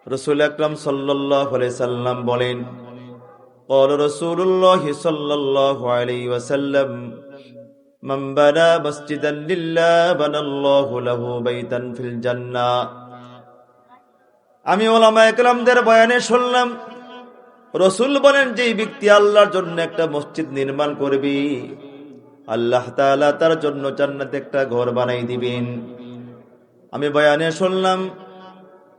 রাসূল আকরাম সাল্লাল্লাহু আলাইহি সাল্লাম বলেন, ক্বালা রাসূলুল্লাহ সাল্লাল্লাহু আলাইহি ওয়াসাল্লাম, মান বানা মসজিদান লিল্লাহ বানাল্লাহু লাহু বাইতান ফিল জান্নাহ। আমি উলামায়ে কেরামদের বয়ানে শুনলাম, রাসূল বলেন, যে ব্যক্তি আল্লাহর জন্য একটা মসজিদ নির্মাণ করবে, আল্লাহ তাআলা তার জন্য জান্নাতে একটা ঘর বানাই দিবেন। আমি বয়ানে শুনলাম,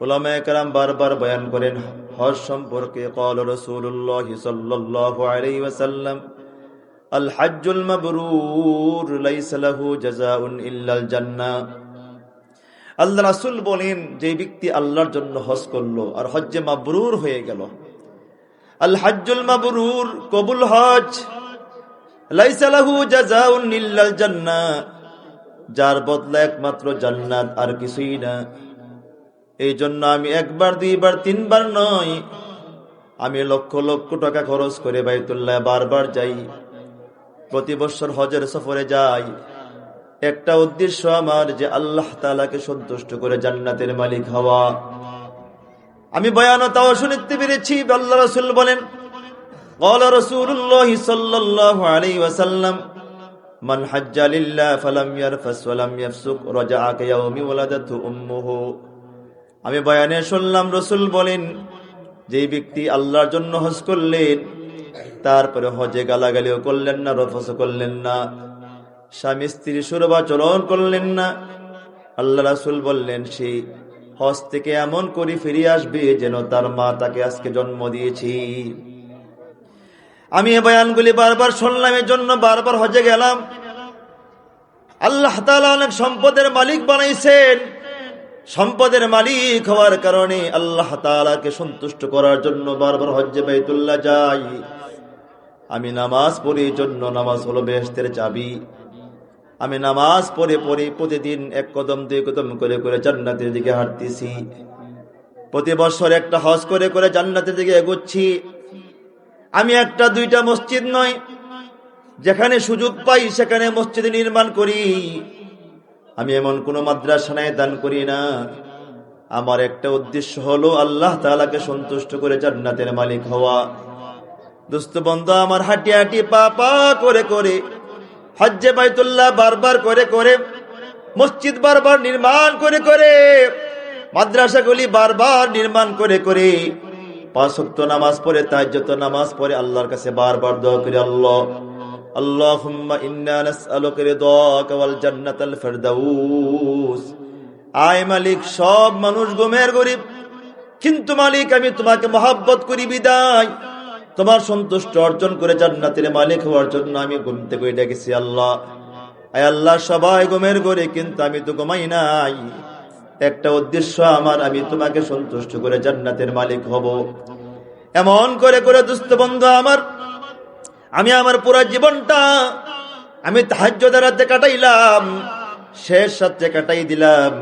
উলামায়ে কেরাম বারবার বয়ান করেন হজ সম্পর্কে। ক্বালা রাসূলুল্লাহ সাল্লাল্লাহু আলাইহি ওয়াসাল্লাম, আল হাজ্জুল মাবরুর লাইসা লাহু জাযাউন ইল্লাল জান্নাহ। আল্লাহ রাসূল বলেন, যে ব্যক্তি আল্লাহর জন্য হজ করলো আর হজ্জে মাবরুর হয়ে গেল, আল হাজ্জুল মাবরুর কবুল হজ, লাইসা লাহু জাযাউন ইল্লাল জান্নাহ, যার বদলা একমাত্র জান্নাত, আর কিছুই না। এই জন্য আমি একবার, দুইবার, তিনবার নয়, আমি লক্ষ লক্ষ টাকা খরচ করে বাইতুল্লাহ বারবার যাই, প্রতি বছর হজের সফরে যাই। একটা উদ্দেশ্য আমার, যে আল্লাহ তাআলাকে সন্তুষ্ট করে জান্নাতের মালিক হওয়া। আমি বয়ান তাও শুনতে পেরেছি, আল্লাহ রাসূল বলেন, ক্বালা রাসূলুল্লাহ সাল্লাল্লাহু আলাইহি ওয়াসাল্লাম, মান হাজ্জা লিল্লাহ ফালাম ইয়ারফাস ওয়ালাম ইয়াফসুক রাজাআ কায়াউমি ওয়ালাদাতহু উম্মুহু। আমি বয়ানে শুনলাম, রাসূল বলেন, যে ব্যক্তি আল্লাহর জন্য হজ করলেন, তারপরে হজে গালাগালিও করলেন না, রফসও করলেন না, স্বামী স্ত্রী সুরবাচরণ করলেন না, আল্লাহ রাসূল বললেন, সে হজ থেকে এমন করে ফিরে আসবে যেন তার মা তাকে আজকে জন্ম দিয়েছি। আমি এই বয়ানগুলি বারবার শুনলাম, এর জন্য বারবার হজে গেলাম। আল্লাহ তাআলা অনেক সম্পদের মালিক বানাইছেন। সম্পদের মালিক হওয়ার কারণে আল্লাহ তাআলাকে সন্তুষ্ট করার জন্য বারবার হজ্জে বাইতুল্লাহ যাই। আমি নামাজ পড়ি, জন্য নামাজ হলো বেহেশতের চাবি। আমি নামাজ পড়ে পড়ে প্রতিদিন এক কদম দুই কদম করে করে জান্নাতের দিকে হাঁটতেছি। প্রতি বছর একটা হজ করে করে জান্নাতের দিকে এগোচ্ছি। আমি একটা দুইটা মসজিদ নয়, যেখানে সুযোগ পাই সেখানে মসজিদ নির্মাণ করি। আমি এমন কোন মাদ্রাসা নাই দান করি না। আমার একটা উদ্দেশ্য হলো আল্লাহ তাআলাকে সন্তুষ্ট করে জান্নাতের মালিক হওয়া। দোস্ত বন্ধু আমার, হাঁটি হাঁটি পা পা করে করে হজ্জে বাইতুল্লাহ বারবার করে করে, মসজিদ বারবার নির্মাণ করে করে, মাদ্রাসাগুলি বারবার নির্মাণ করে করে, 5 ওয়াক্ত নামাজ পড়ে, তাহাজ্জুদ নামাজ পড়ে আল্লাহর কাছে বারবার দোয়া করি, আল্লাহুম্মা ইন্না নাসআলুকা রিদাকা ওয়াল জান্নাতাল ফিরদাউস। আয় মালিক, সব মানুষ গুমের গরিব, কিন্তু মালিক আমি তোমাকে মহব্বত করি বিদায় তোমার সন্তুষ্ট অর্জন করে জান্নাতের মালিক হওয়ার জন্য আমি ঘুম থেকে উঠে গেছি। আল্লাহ, আয় আল্লাহ, সবাই গুমের গরিব, কিন্তু আমি তো ঘুমাই নাই। একটা উদ্দেশ্য আমার, আমি তোমাকে সন্তুষ্ট করে জান্নাতের মালিক হব। এমন করে করে দোস্ত বন্ধু আমার, আমি আমার পুরো জীবনটা আমি তাহাজ্জুদের রাতে কাটাইলাম, শেষ রাতে কাটাই দিলাম।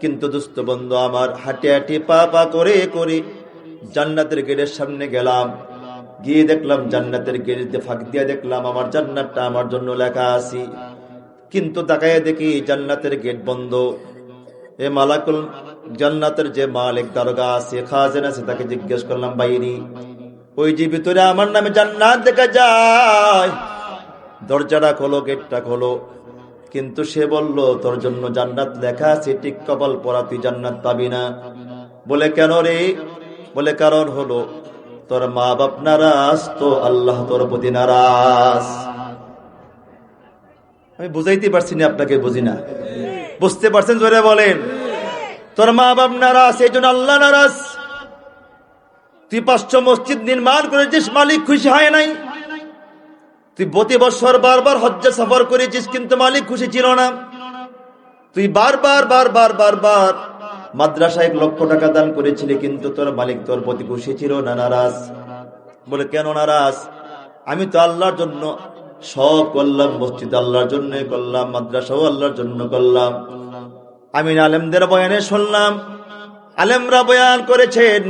কিন্তু দোস্ত বন্ধু আমার, হাঁটি হাঁটি পা পা করে করে জান্নাতের গেটের সামনে গেলাম। গিয়ে দেখলাম জান্নাতের গেটে ফাঁক দিয়ে দেখলাম আমার জান্নাতটা আমার জন্য লেখা আছে, কিন্তু তাকায় দেখি জান্নাতের গেট বন্ধ। এ মালাকুল জান্নাতের যে মালিক দারোগা আছে, খাজেন আছে, তাকে জিজ্ঞেস করলাম, বাইরে ওই যে ভিতরে আমার নামে জান্নাত দেখা যায়, দরজাটা খোলো, গেটটা খোলো। কিন্তু সে বলল, তোর জন্য জান্নাত লেখা আছে, ঠিক কপাল পরা, তুই জান্নাত পাবি না। বলে, কেন রে? বলে, কারণ হলো তোর মা বাপ নারাজ, তো আল্লাহ তোর প্রতি নারাজ। আমি বুঝাইতে পারছি না আপনাকে? বুঝি না? বুঝতে পারছেন? জোরে বলেন। তোর মা বাপ নারাজ, এই জন্য আল্লাহ নারাজ। তুই 500 মসজিদ নির্মাণ করেছিস, মালিক খুশি হয় নাই। তুই প্রতি বছর বারবার হজ্জে সফর করেছিস, কিন্তু মালিক খুশি ছিল না। তুই বারবার বারবার বারবার মাদ্রাসায় 1 লক্ষ টাকা দান করেছিলি, কিন্তু তোর মালিক তোর প্রতি খুশি ছিল না, নারাজ। বলে, কেন নারাজ? আমি তো আল্লাহর জন্য সব করলাম, মসজিদ আল্লাহর জন্য করলাম, মাদ্রাসাও আল্লাহর জন্য করলাম। আমি আলেমদের বয়ানে শুনলাম, আলেমরা বয়ান করেছেন,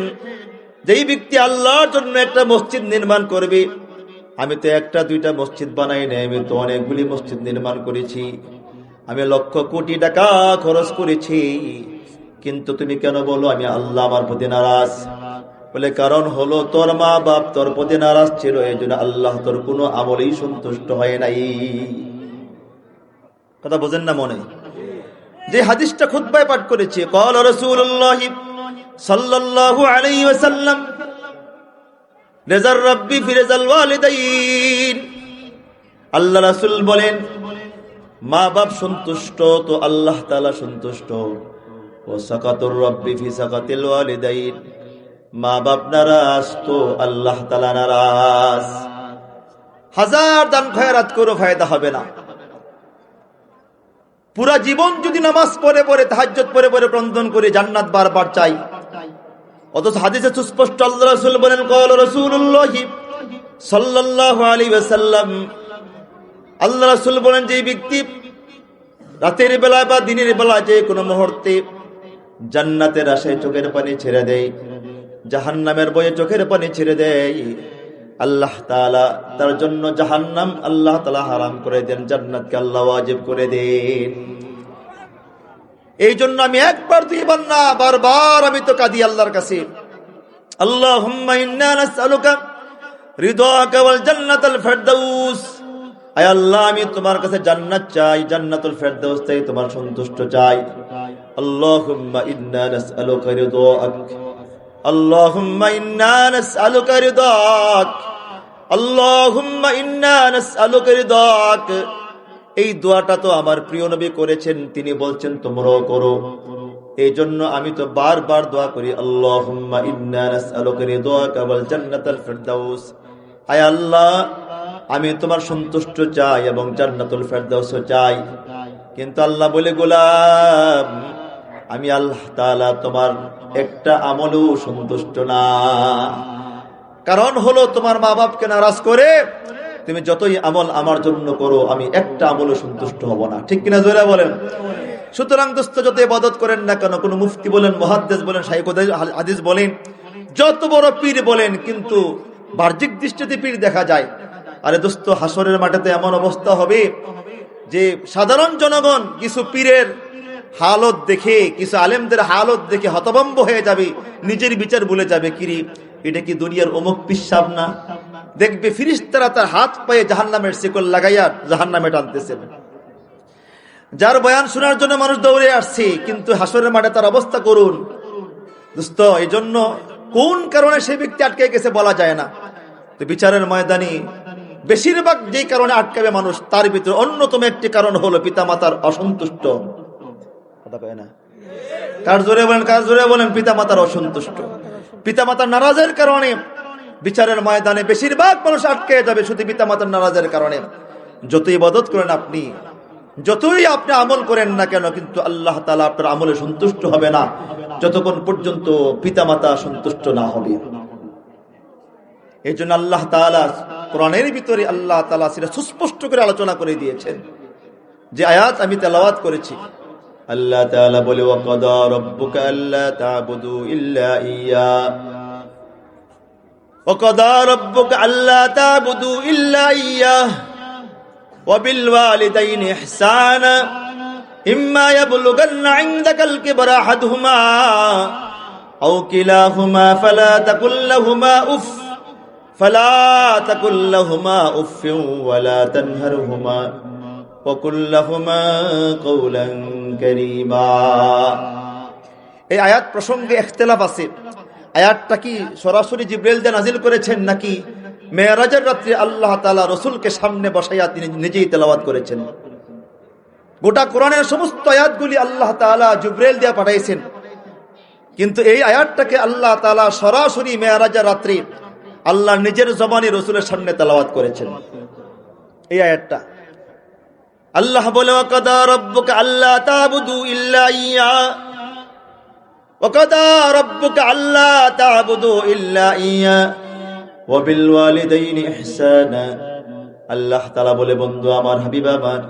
যেই ব্যক্তি আল্লাহর জন্য একটা মসজিদ নির্মাণ করবে, আমি তো একটা দুইটা মসজিদ বানাই নাই, আমি তো অনেকগুলি মসজিদ নির্মাণ করেছি। আমি লক্ষ কোটি টাকা খরচ করেছি, কিন্তু তুমি কেন বলো আমি আল্লাহ আমার প্রতি নারাজ? বলে কারণ হলো তোর মা বাপ তোর প্রতি নারাজ ছিল, এই জন্য আল্লাহ তোর কোনো আমলেই সন্তুষ্ট হয় নাই। কথা বোঝেন না মনে? যে হাদিসটা খুতবায় পাঠ করেছি, ক্বালা রাসূলুল্লাহ সাল্লাল্লাহু আলাইহি ওয়াসাল্লাম রিযার রাব্বি ফি রিযাল ওয়ালিদাইন। আল্লাহ রাসূল বলেন মা বাপ সন্তুষ্ট তো আল্লাহ তাআলা সন্তুষ্ট। ও সাকাতুর রাব্বি ফি সাকাতিল ওয়ালিদাইন, মা বাপ নারাজ তো আল্লাহ তাআলা নারাজ। হাজার দান খয়রাত করো ফায়দা হবে না। পুরা জীবন যদি নামাজ পড়ে পড়ে তাহাজ্জুদ পড়ে পড়ে ক্রন্দন করে জান্নাত বারবার চাই, অথচ হাদিসে সুস্পষ্ট আল্লাহ রাসূল বলেন ক্বালা রাসূলুল্লাহ সাল্লাল্লাহু আলাইহি ওয়াসাল্লাম, আল্লাহ রাসূল বলেন যে ব্যক্তি রাতের বেলা বা দিনের বেলা যে কোনো মুহূর্তে জান্নাতের আশায় চোখের পানি ছেড়ে দেয়, জাহান্নামের ভয়ে চোখের পানি ছেড়ে দেয়, আল্লাহ তাআলা তার জন্য জাহান্নাম আল্লাহ তাআলা হারাম করে দেন, জান্নাতকে আল্লাহ ওয়াজিব করে দেন। এই জন্য আমি একবার দুইবার না বারবার আমি তো কাঁদি আল্লাহর কাছে, আল্লাহুম্মা ইন্না নাসআলুকা রিদাকা ওয়াল জান্নাতাল ফিরদাউস। আয় আল্লাহ আমি তোমার কাছে জান্নাত চাই, জান্নাতুল ফিরদাউস চাই, তোমার সন্তুষ্ট চাই। আল্লাহুম্মা ইন্না নাসআলুকা রিদাক, আল্লাহুম্মা ইন্না নাসআলুকা রিদাক, আল্লাহুম্মা ইন্না নাসআলুকা রিদাক। এই দোয়াটা তো আমার প্রিয় নবী করেছেন, তিনি বলছেন তোমরাও করো। এই জন্য আমি তো বারবার দোয়া করি, আল্লাহুম্মা ইন্না নাসআলুকা রিদাকা ওয়াল জান্নাতাল ফিরদাউস। আয় আল্লাহ আমি তোমার সন্তুষ্ট চাই এবং জান্নাতুল ফিরদাউসও চাই। কিন্তু আল্লাহ বলে গোলাম আমি আল্লাহ তাআলা তোমার একটা আমলও সন্তুষ্ট না। কারণ হলো তোমার মা বাপকে নারাজ করে তুমি যতই আমল আমার জন্য করো আমি একটা আমলও সন্তুষ্ট হব না। ঠিক কিনা জোরে বলেন? সুতরাং দোস্ত যত ইবাদত করেন না কেন, কোন মুফতি বলেন, মুহাদ্দিস বলেন, শাইখ হাদিস বলেন, যত বড় পীর বলেন, কিন্তু বাহ্যিক দৃষ্টিতে পীর দেখা যায়। আরে দোস্ত হাসরের মাঠেতে এমন অবস্থা হবে যে সাধারণ জনগণ কিছু পীরের হালত দেখে, কিছু আলেমদের হালত দেখে হতভম্ব হয়ে যাবে, নিজের বিচার ভুলে যাবে, কিরে এটা কি দুনিয়ার অমুক পিসাব না? দেখবে ফেরেশতারা তার হাত পায়ে জাহান্নামের শিকল লাগাইয়া জাহান্নামে টানতেছেন। যার বয়ান শোনার জন্য মানুষ দৌড়ে আসছে, কিন্তু হাসরের মাঠে তার অবস্থা করুন দোস্ত। এই জন্য কোন কারণে সেই ব্যক্তি আটকে গেছে বলা যায় না। তো বিচারের ময়দানে বেশিরভাগ যে কারণে আটকাবে মানুষ, তার ভিতরে অন্যতম একটি কারণ হলো পিতামাতার অসন্তুষ্ট। কথা কয় না? কার জোরে বলেন, কার জোরে বলেন? পিতামাতার অসন্তুষ্ট, পিতামাতার নারাজের কারণে বিচারের ময়দানে বেশিরভাগ মানুষ আটকে যাবে শুধু পিতামাতার নারাজের কারণে। যতই ইবাদত করেন আপনি, যতই আপনি আমল করেন না কেন, কিন্তু আল্লাহ তাআলা আপনার আমলে সন্তুষ্ট হবে না যতক্ষণ পর্যন্ত পিতামাতা সন্তুষ্ট না হবে। এই জন্য আল্লাহ তাআলা কোরআনের ভিতরে আল্লাহ তাআলা সেটা সুস্পষ্ট করে আলোচনা করে দিয়েছেন। যে আয়াত আমি তেলাওয়াত করেছি, আল্লাহ তাআলা বলে ওয়াকাদা রাব্বুকা আল্লা তা'বুদু ইল্লা ইয়্যা, ওয়াকাদা রাব্বুকা আল্লা তা'বুদু ইল্লা ইয়্যা ওয়া বিল ওয়ালিদাইনি ইহসানা ইম্মা ইয়াবলুগান্না ইনদাকাল কিবরা আহাদুহুমা আও কিলাহুমা ফালা তাকুল লাহুমা উফ فلا تقل لهما اف ولا تنهرهما وقل لهما قولا كريما। এই আয়াত প্রসঙ্গে ইখতিলাফ আছে। আয়াতটা কি সরাসরি জিবরাইল দিয়ে নাজিল করেছেন নাকি মেরাজের রাত্রে আল্লাহ তাআলা রাসূলকে সামনে বসাইয়া তিনি নিজেই তেলাওয়াত করেছেন? গোটা কোরআনের সমস্ত আয়াতগুলি আল্লাহ তাআলা জিবরাইল দিয়ে পাঠাইছেন, কিন্তু এই আয়াতটাকে আল্লাহ তাআলা সরাসরি মেরাজের রাত্রে আল্লাহ নিজের জবানে রাসূলের সামনে তেলাওয়াত করেছেন। এই আয়াতটা আল্লাহ বলে ওয়াকাদা রাব্বুকা আল্লা তা'বুদু ইল্লা ইয়্যা, ওয়াকাদা রাব্বুকা আল্লা তা'বুদু ইল্লা ইয়্যা ওয়া বিল ওয়ালিদাইনি ইহসানা। আল্লাহ তাআলা বলে বন্ধু আমার, হাবিব আমার,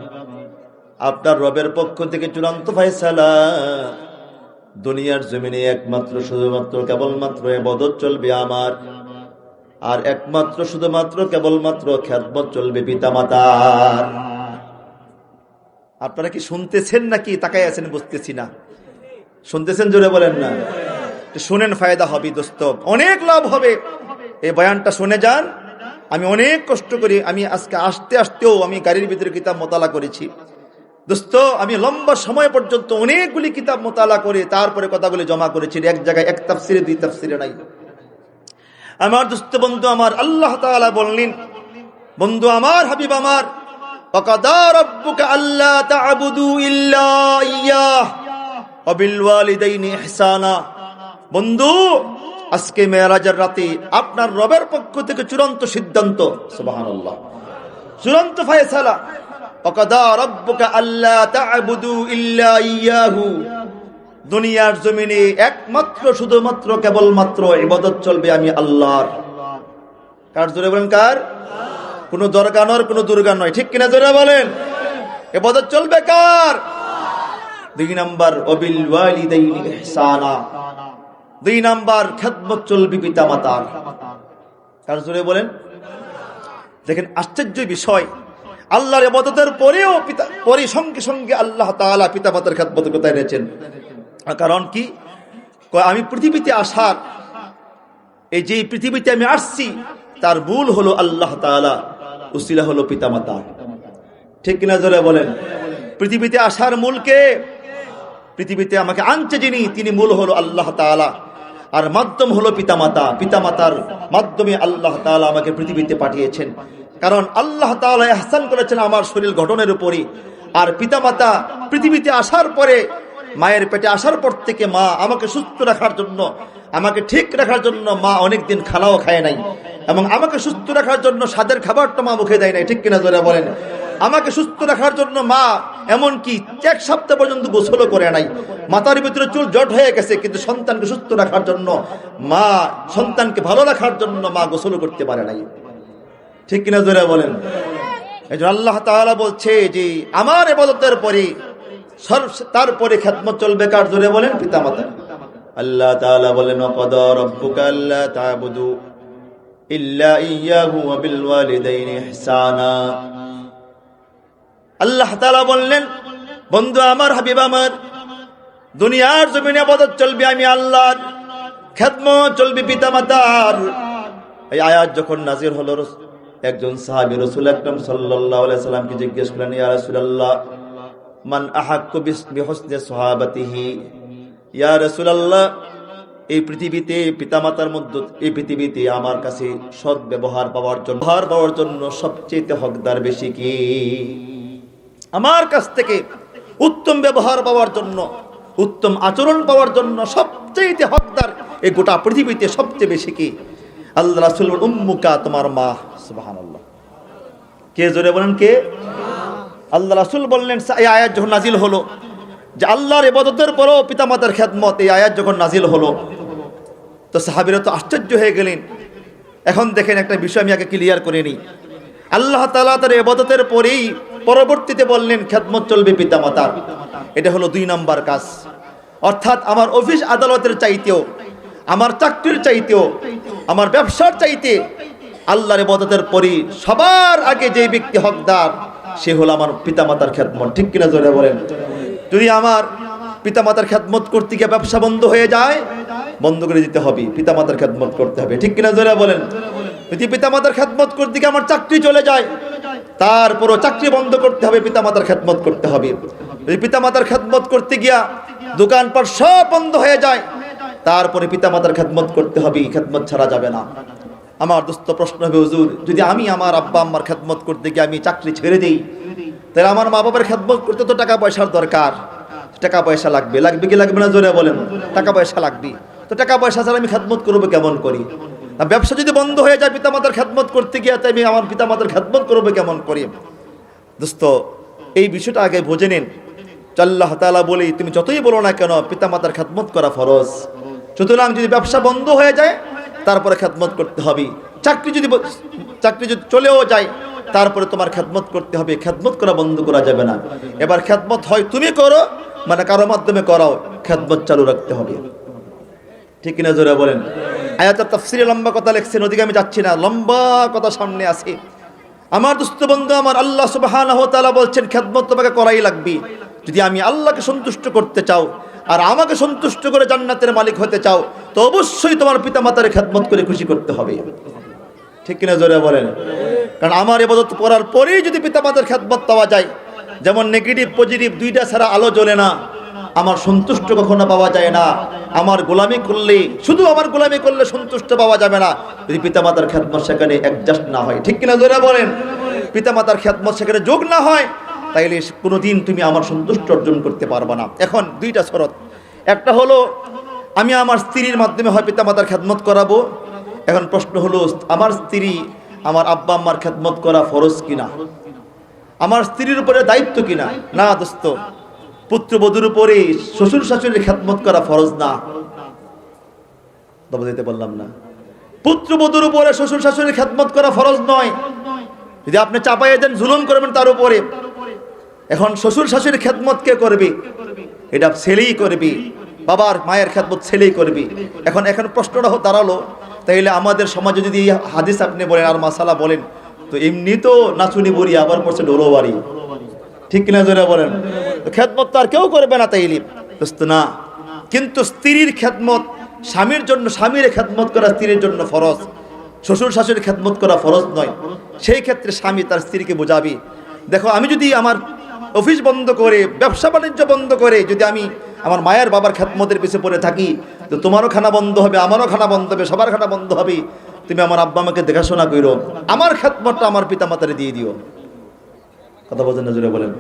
আপনার রবের পক্ষ থেকে চূড়ান্ত ফয়সালা, দুনিয়ার জমিনে একমাত্র শুধুমাত্র কেবলমাত্র ইবাদত চলবে আমার, আর একমাত্র শুধুমাত্র কেবলমাত্র খেদমত চলবে পিতামাতার। আপনারা কি শুনতেছেন নাকি তাকাই আছেন বুঝতেছি না। শুনতেছেন? জোরে বলেন না। শুনেন, ফায়দা হবে দোস্ত, অনেক লাভ হবে। এই বয়ানটা শুনে যান। আমি অনেক কষ্ট করি, আমি আজকে আসতেও আমি গাড়ির ভিতরে কিতাব মোতালা করেছি দোস্ত। আমি লম্বা সময় পর্যন্ত অনেকগুলি কিতাব মোতালা করে তারপরে কথাগুলি জমা করেছি। এক জায়গায় এক তাফসিরে, দুই তাফসিরে নাই। আমার দোস্ত বন্ধু আমার, আল্লাহ তাআলা বললেন, বন্ধু আমার, হাবিব আমার, ওয়াকাদা রাব্বুকা আল্লা তা'বুদু ইল্লা ইয়্যাহ ওয়া বিল ওয়ালিদাইনি ইহসানা। বন্ধু, আজকে মেরাজের রাতে আপনার রবের পক্ষ থেকে চূড়ান্ত সিদ্ধান্ত, সুবহানাল্লাহ, চূড়ান্ত ফয়সালা। ওয়াকাদা রাব্বুকা আল্লা তা'বুদু ইল্লা ইয়্যাহু, দুনিয়ার জমিনে একমাত্র শুধুমাত্র কেবলমাত্র ইবাদত চলবে আমি আল্লাহর। কার? জোরে বলেন কার? কোনো দরগা নয়, কোনো দুর্গা নয়, ঠিক কিনা? জোরে বলেন। ইবাদত চলবে কার? 2 নাম্বার ওয়াবিল ওয়ালিদাইনি ইহসানা, 2 নাম্বার খেদমত চলবে পিতা মাতার। কার? জোরে বলেন। দেখেন আশ্চর্য বিষয়, আল্লাহর ইবাদতের পরেও সঙ্গে সঙ্গে আল্লাহ তাআলা পিতা মাতার খেদমত কথা এনেছেন। কারণ কি? আমি পৃথিবীতে আসার, এই যে পৃথিবীতে আমি আসছি তার মূল হলো আল্লাহ তাআলা, উসিলা হলো পিতা মাতা, ঠিক কিনা? জোরে বলেন। পৃথিবীতে আসার মূলকে, পৃথিবীতে আমাকে আনছে যিনি, তিনি মূল হলো আল্লাহ তাআলা, আর মাধ্যম হলো পিতা মাতা। পিতা মাতার মাধ্যমে আল্লাহ তাআলা আমাকে পৃথিবীতে পাঠিয়েছেন। কারণ আল্লাহ তাআলা ইহসান করেছেন আমার শরীর গঠনের উপরে। আর পিতা মাতা পৃথিবীতে আসার পরে, মায়ের পেটে আসার পর থেকে মা আমাকে সুস্থ রাখার জন্য, আমাকে ঠিক রাখার জন্য মা অনেকদিন খানাও খায় নাই, এবং আমাকে সুস্থ রাখার জন্য স্বাদের খাবারটা মা মুখে দেয় নাই, ঠিক কিনা? জোরে বলেন। আমাকে সুস্থ রাখার জন্য মা এমনকি 1 সপ্তাহ পর্যন্ত গোসলও করে নাই। মাথার ভিতরে চুল জট হয়ে গেছে, কিন্তু সন্তানকে সুস্থ রাখার জন্য মা, সন্তানকে ভালো রাখার জন্য মা গোসলও করতে পারে নাই, ঠিক কিনা? জোরে বলেন। এই জন্য আল্লাহ তাআলা বলছে যে আমার ইবাদতের পরে, তারপরে খেদমত চলবে কার? জোরে বলেন। পিতা মাতা। আল্লাহ তাআলা বলেন, ওয়াকাদা রাব্বুকা আল্লা তা'বুদু ইল্লা ইয়্যাহু ওয়া বিল ওয়ালিদাইনি ইহসানা। আল্লাহ তাআলা বললেন, বন্ধু আমার, হাবিব আমার, দুনিয়ার জমিনে ইবাদত চলবে আমি আল্লাহর, খেদমত চলবে পিতা মাতার। এই আয়াত যখন নাযিল হলো, একজন সাহাবী রাসূল আকরাম সাল্লাল্লাহু আলাইহি সাল্লামকে জিজ্ঞেস করলেন, ইয়া রাসূলুল্লাহ, মান আহাক্কু বিহুসনি সাহাবাতিহি। ইয়া রাসূলুল্লাহ, এই পৃথিবীতে পিতামাতার মধ্যে, এই পৃথিবীতে আমার কাছে সৎ ব্যবহার পাওয়ার জন্য সবচেয়ে হকদার বেশি কি? আমার কাছ থেকে উত্তম ব্যবহার পাওয়ার জন্য, উত্তম আচরণ পাওয়ার জন্য সবচেয়ে হকদার এই গোটা পৃথিবীতে সবচেয়ে বেশি কি? আল্লাহ রাসূল, উম্মুকা, তোমার মা। সুবহানাল্লাহ। কে? জোরে বলেন কে? আল্লাহ রাসূল বললেন, এই আয়াত যখন নাজিল হলো যে আল্লাহর ইবাদতের পরেও পিতামাতার খেদমত, এই আয়াত যখন নাজিল হলো তো সাহাবীরা তো আশ্চর্য হয়ে গেলেন। এখন দেখেন একটা বিষয় আমি আগে ক্লিয়ার করে নিই। আল্লাহ তাআলা তার ইবাদতের পরেই পরবর্তীতে বললেন খেদমত চলবে পিতামাতার। এটা হলো 2 নাম্বার কাজ। অর্থাৎ আমার অফিস আদালতের চাইতেও, আমার চাকরির চাইতেও, আমার ব্যবসার চাইতে আল্লাহর ইবাদতের পরেই সবার আগে যে ব্যক্তি হকদার সে হলো আমার পিতামাতার খেদমত, ঠিক কিনা? জোরে বলেন। যদি আমার পিতামাতার খেদমত করতে গিয়ে ব্যবসা বন্ধ হয়ে যায়, বন্ধ করে দিতে হবে, পিতামাতার খেদমত করতে হবে, ঠিক কিনা? জোরে বলেন। যদি পিতামাতার খেদমত করতে গিয়ে আমার চাকরি চলে যায়, তারপরও চাকরি বন্ধ করতে হবে, পিতামাতার খেদমত করতে হবে। যদি পিতামাতার খেদমত করতে গিয়া দোকানপাট সব বন্ধ হয়ে যায়, তারপরে পিতামাতার খেদমত করতে হবে, খেদমত ছাড়া যাবে না। আমার দোস্ত প্রশ্ন হবে, হুজুর, যদি আমি আমার আব্বা আম্মার খেদমত করতে গিয়ে আমি চাকরি ছেড়ে দিই, তাহলে আমার মা বাবার খেদমত করতে তো টাকা পয়সার দরকার, টাকা পয়সা লাগবে, লাগবে কি লাগবে না? জোরে বলেন। টাকা পয়সা লাগবে, তো টাকা পয়সা ছাড়া আমি খেদমত করবো কেমন করি? ব্যবসা যদি বন্ধ হয়ে যায় পিতামাতার খেদমত করতে গিয়ে, তাই আমি আমার পিতামাতার খেদমত করবো কেমন করি? দোস্ত, এই বিষয়টা আগে বুঝে নিন। আল্লাহ তাআলা বলি, তুমি যতই বলো না কেন পিতামাতার খেদমত করা ফরজ। সুতরাং যদি ব্যবসা বন্ধ হয়ে যায় তারপরে খেদমত করতে হবে। চাকরি যদি চলেও যায় তারপরে তোমার খেদমত করতে হবে, খেদমত করা বন্ধ করা যাবে না। এবার খেদমত হয় তুমি করো, মানে কারো মাধ্যমে করাও, খেদমত চালু রাখতে হবে, ঠিক কিনা? জোরে বলেন। আয়াতের তাফসিরে লম্বা কথা লিখছেন, ওদিকে আমি যাচ্ছি না, লম্বা কথা সামনে আছে। আমার দোস্ত বন্ধু আমার, আল্লাহ সুবহানাহু ওয়া তাআলা বলছেন খেদমত তোমাকে করাই লাগবে। যদি আমি আল্লাহকে সন্তুষ্ট করতে চাও, আর আমাকে সন্তুষ্ট করে জান্নাতের মালিক হতে চাও, তো অবশ্যই তোমার পিতামাতার খেদমত করে খুশি করতে হবে। ঠিক কিনা জোরে বলেন? কারণ আমার ইবাদত করার পরেই যদি পিতামাতার খেদমত পাওয়া যায়, যেমন নেগেটিভ পজিটিভ দুইটা ছাড়া আলো জ্বলে না, আমার সন্তুষ্ট কখনো পাওয়া যায় না। আমার গোলামি করলে, শুধু আমার গোলামি করলে সন্তুষ্ট পাওয়া যাবে না যদি পিতামাতার খেদমত সেখানে অ্যাডজাস্ট না হয়। ঠিক কিনা জোরে বলেন? পিতামাতার খেদমত সেখানে যোগ না হয়, তাইলে কোনোদিন তুমি আমার সন্তুষ্ট অর্জন করতে পারবে না। এখন দুইটা শরত, একটা হলো আমি আমার স্ত্রীর মাধ্যমে হয় পিতামাতার খেদমত করাবো। এখন প্রশ্ন হলো, আমার স্ত্রী আমার আব্বা আম্মার খেদমত করা ফরজ কিনা, আমার স্ত্রীর উপরে দায়িত্ব কিনা? না দোস্ত, পুত্রবধূর উপরে শ্বশুর শাশুড়ির খেদমত করা ফরজ না। তবে দিতে বললাম না, পুত্রবধূর উপরে শ্বশুর শাশুড়ির খেদমত করা ফরজ নয়। যদি আপনি চাপাইয়ে দেন, জুলুম করবেন তার উপরে। এখন শ্বশুর শাশুড়ির খেদমত কে করবে? এটা ছেলেই করবে, বাবার মায়ের খেদমত ছেলেই করবে। এখন প্রশ্নটা দাঁড়ালো, তাইলে আমাদের সমাজে যদি হাদিস আপনি বলেন আর মাসালা বলেন, তো এমনি তো নাচুনি বুড়ি আবার পড়ছে ডোলো বাড়ি। ঠিক কিনা জোরে বলেন? খেদমত তো আর কেউ করবে না তাইলে দোস্ত না। কিন্তু স্ত্রীর খেদমত স্বামীর জন্য, স্বামীর খেদমত করা স্ত্রীর জন্য ফরজ, শ্বশুর শাশুড়ির খেদমত করা ফরজ নয়। সেই ক্ষেত্রে স্বামী তার স্ত্রীকে বোঝাবি, দেখো আমি যদি আমার অফিস বন্ধ করে, ব্যবসা বাণিজ্য বন্ধ করে যদি আমি আমার মায়ের বাবার খেদমতের পিছিয়ে পড়ে থাকি, তো তোমারও খানা বন্ধ হবে, আমারও খানা বন্ধ হবে, সবার খানা বন্ধ হবে। তুমি আমার আব্বা আমাকে দেখাশোনা করো, আমার খেদমতটা আমার পিতামাতারে দিয়ে দিও। কথা বলছেন না? জোরে বলেন।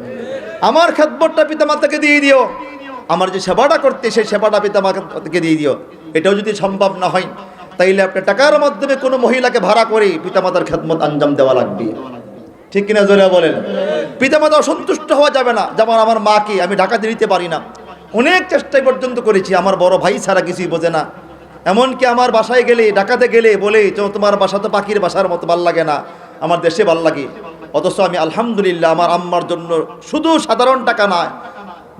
আমার খেদমতটা পিতামাতাকে দিয়ে দিও, আমার যে সেবাটা করতে সেই সেবাটা পিতামাতাকে দিয়ে দিও। এটাও যদি সম্ভব না হয়, তাইলে আপনি টাকার মাধ্যমে কোনো মহিলাকে ভাড়া করে পিতামাতার খেদমত আঞ্জাম দেওয়া লাগবে। ঠিক কিনা জোরে বলেন? পিতামাতা অসন্তুষ্ট হওয়া যাবে না। যেমন আমার মাকে আমি ডাকাতে দিতে পারি না, অনেক চেষ্টাই পর্যন্ত করেছি, আমার বড় ভাই ছাড়া কিছুই বোঝে না। এমনকি আমার বাসায় গেলে, ডাকাতে গেলে বলে, তোমার বাসা তো পাখির বাসার মতো ভাল লাগে না, আমার দেশে ভাল লাগে। অথচ আমি আলহামদুলিল্লাহ আমার আম্মার জন্য শুধু সাধারণ টাকা না,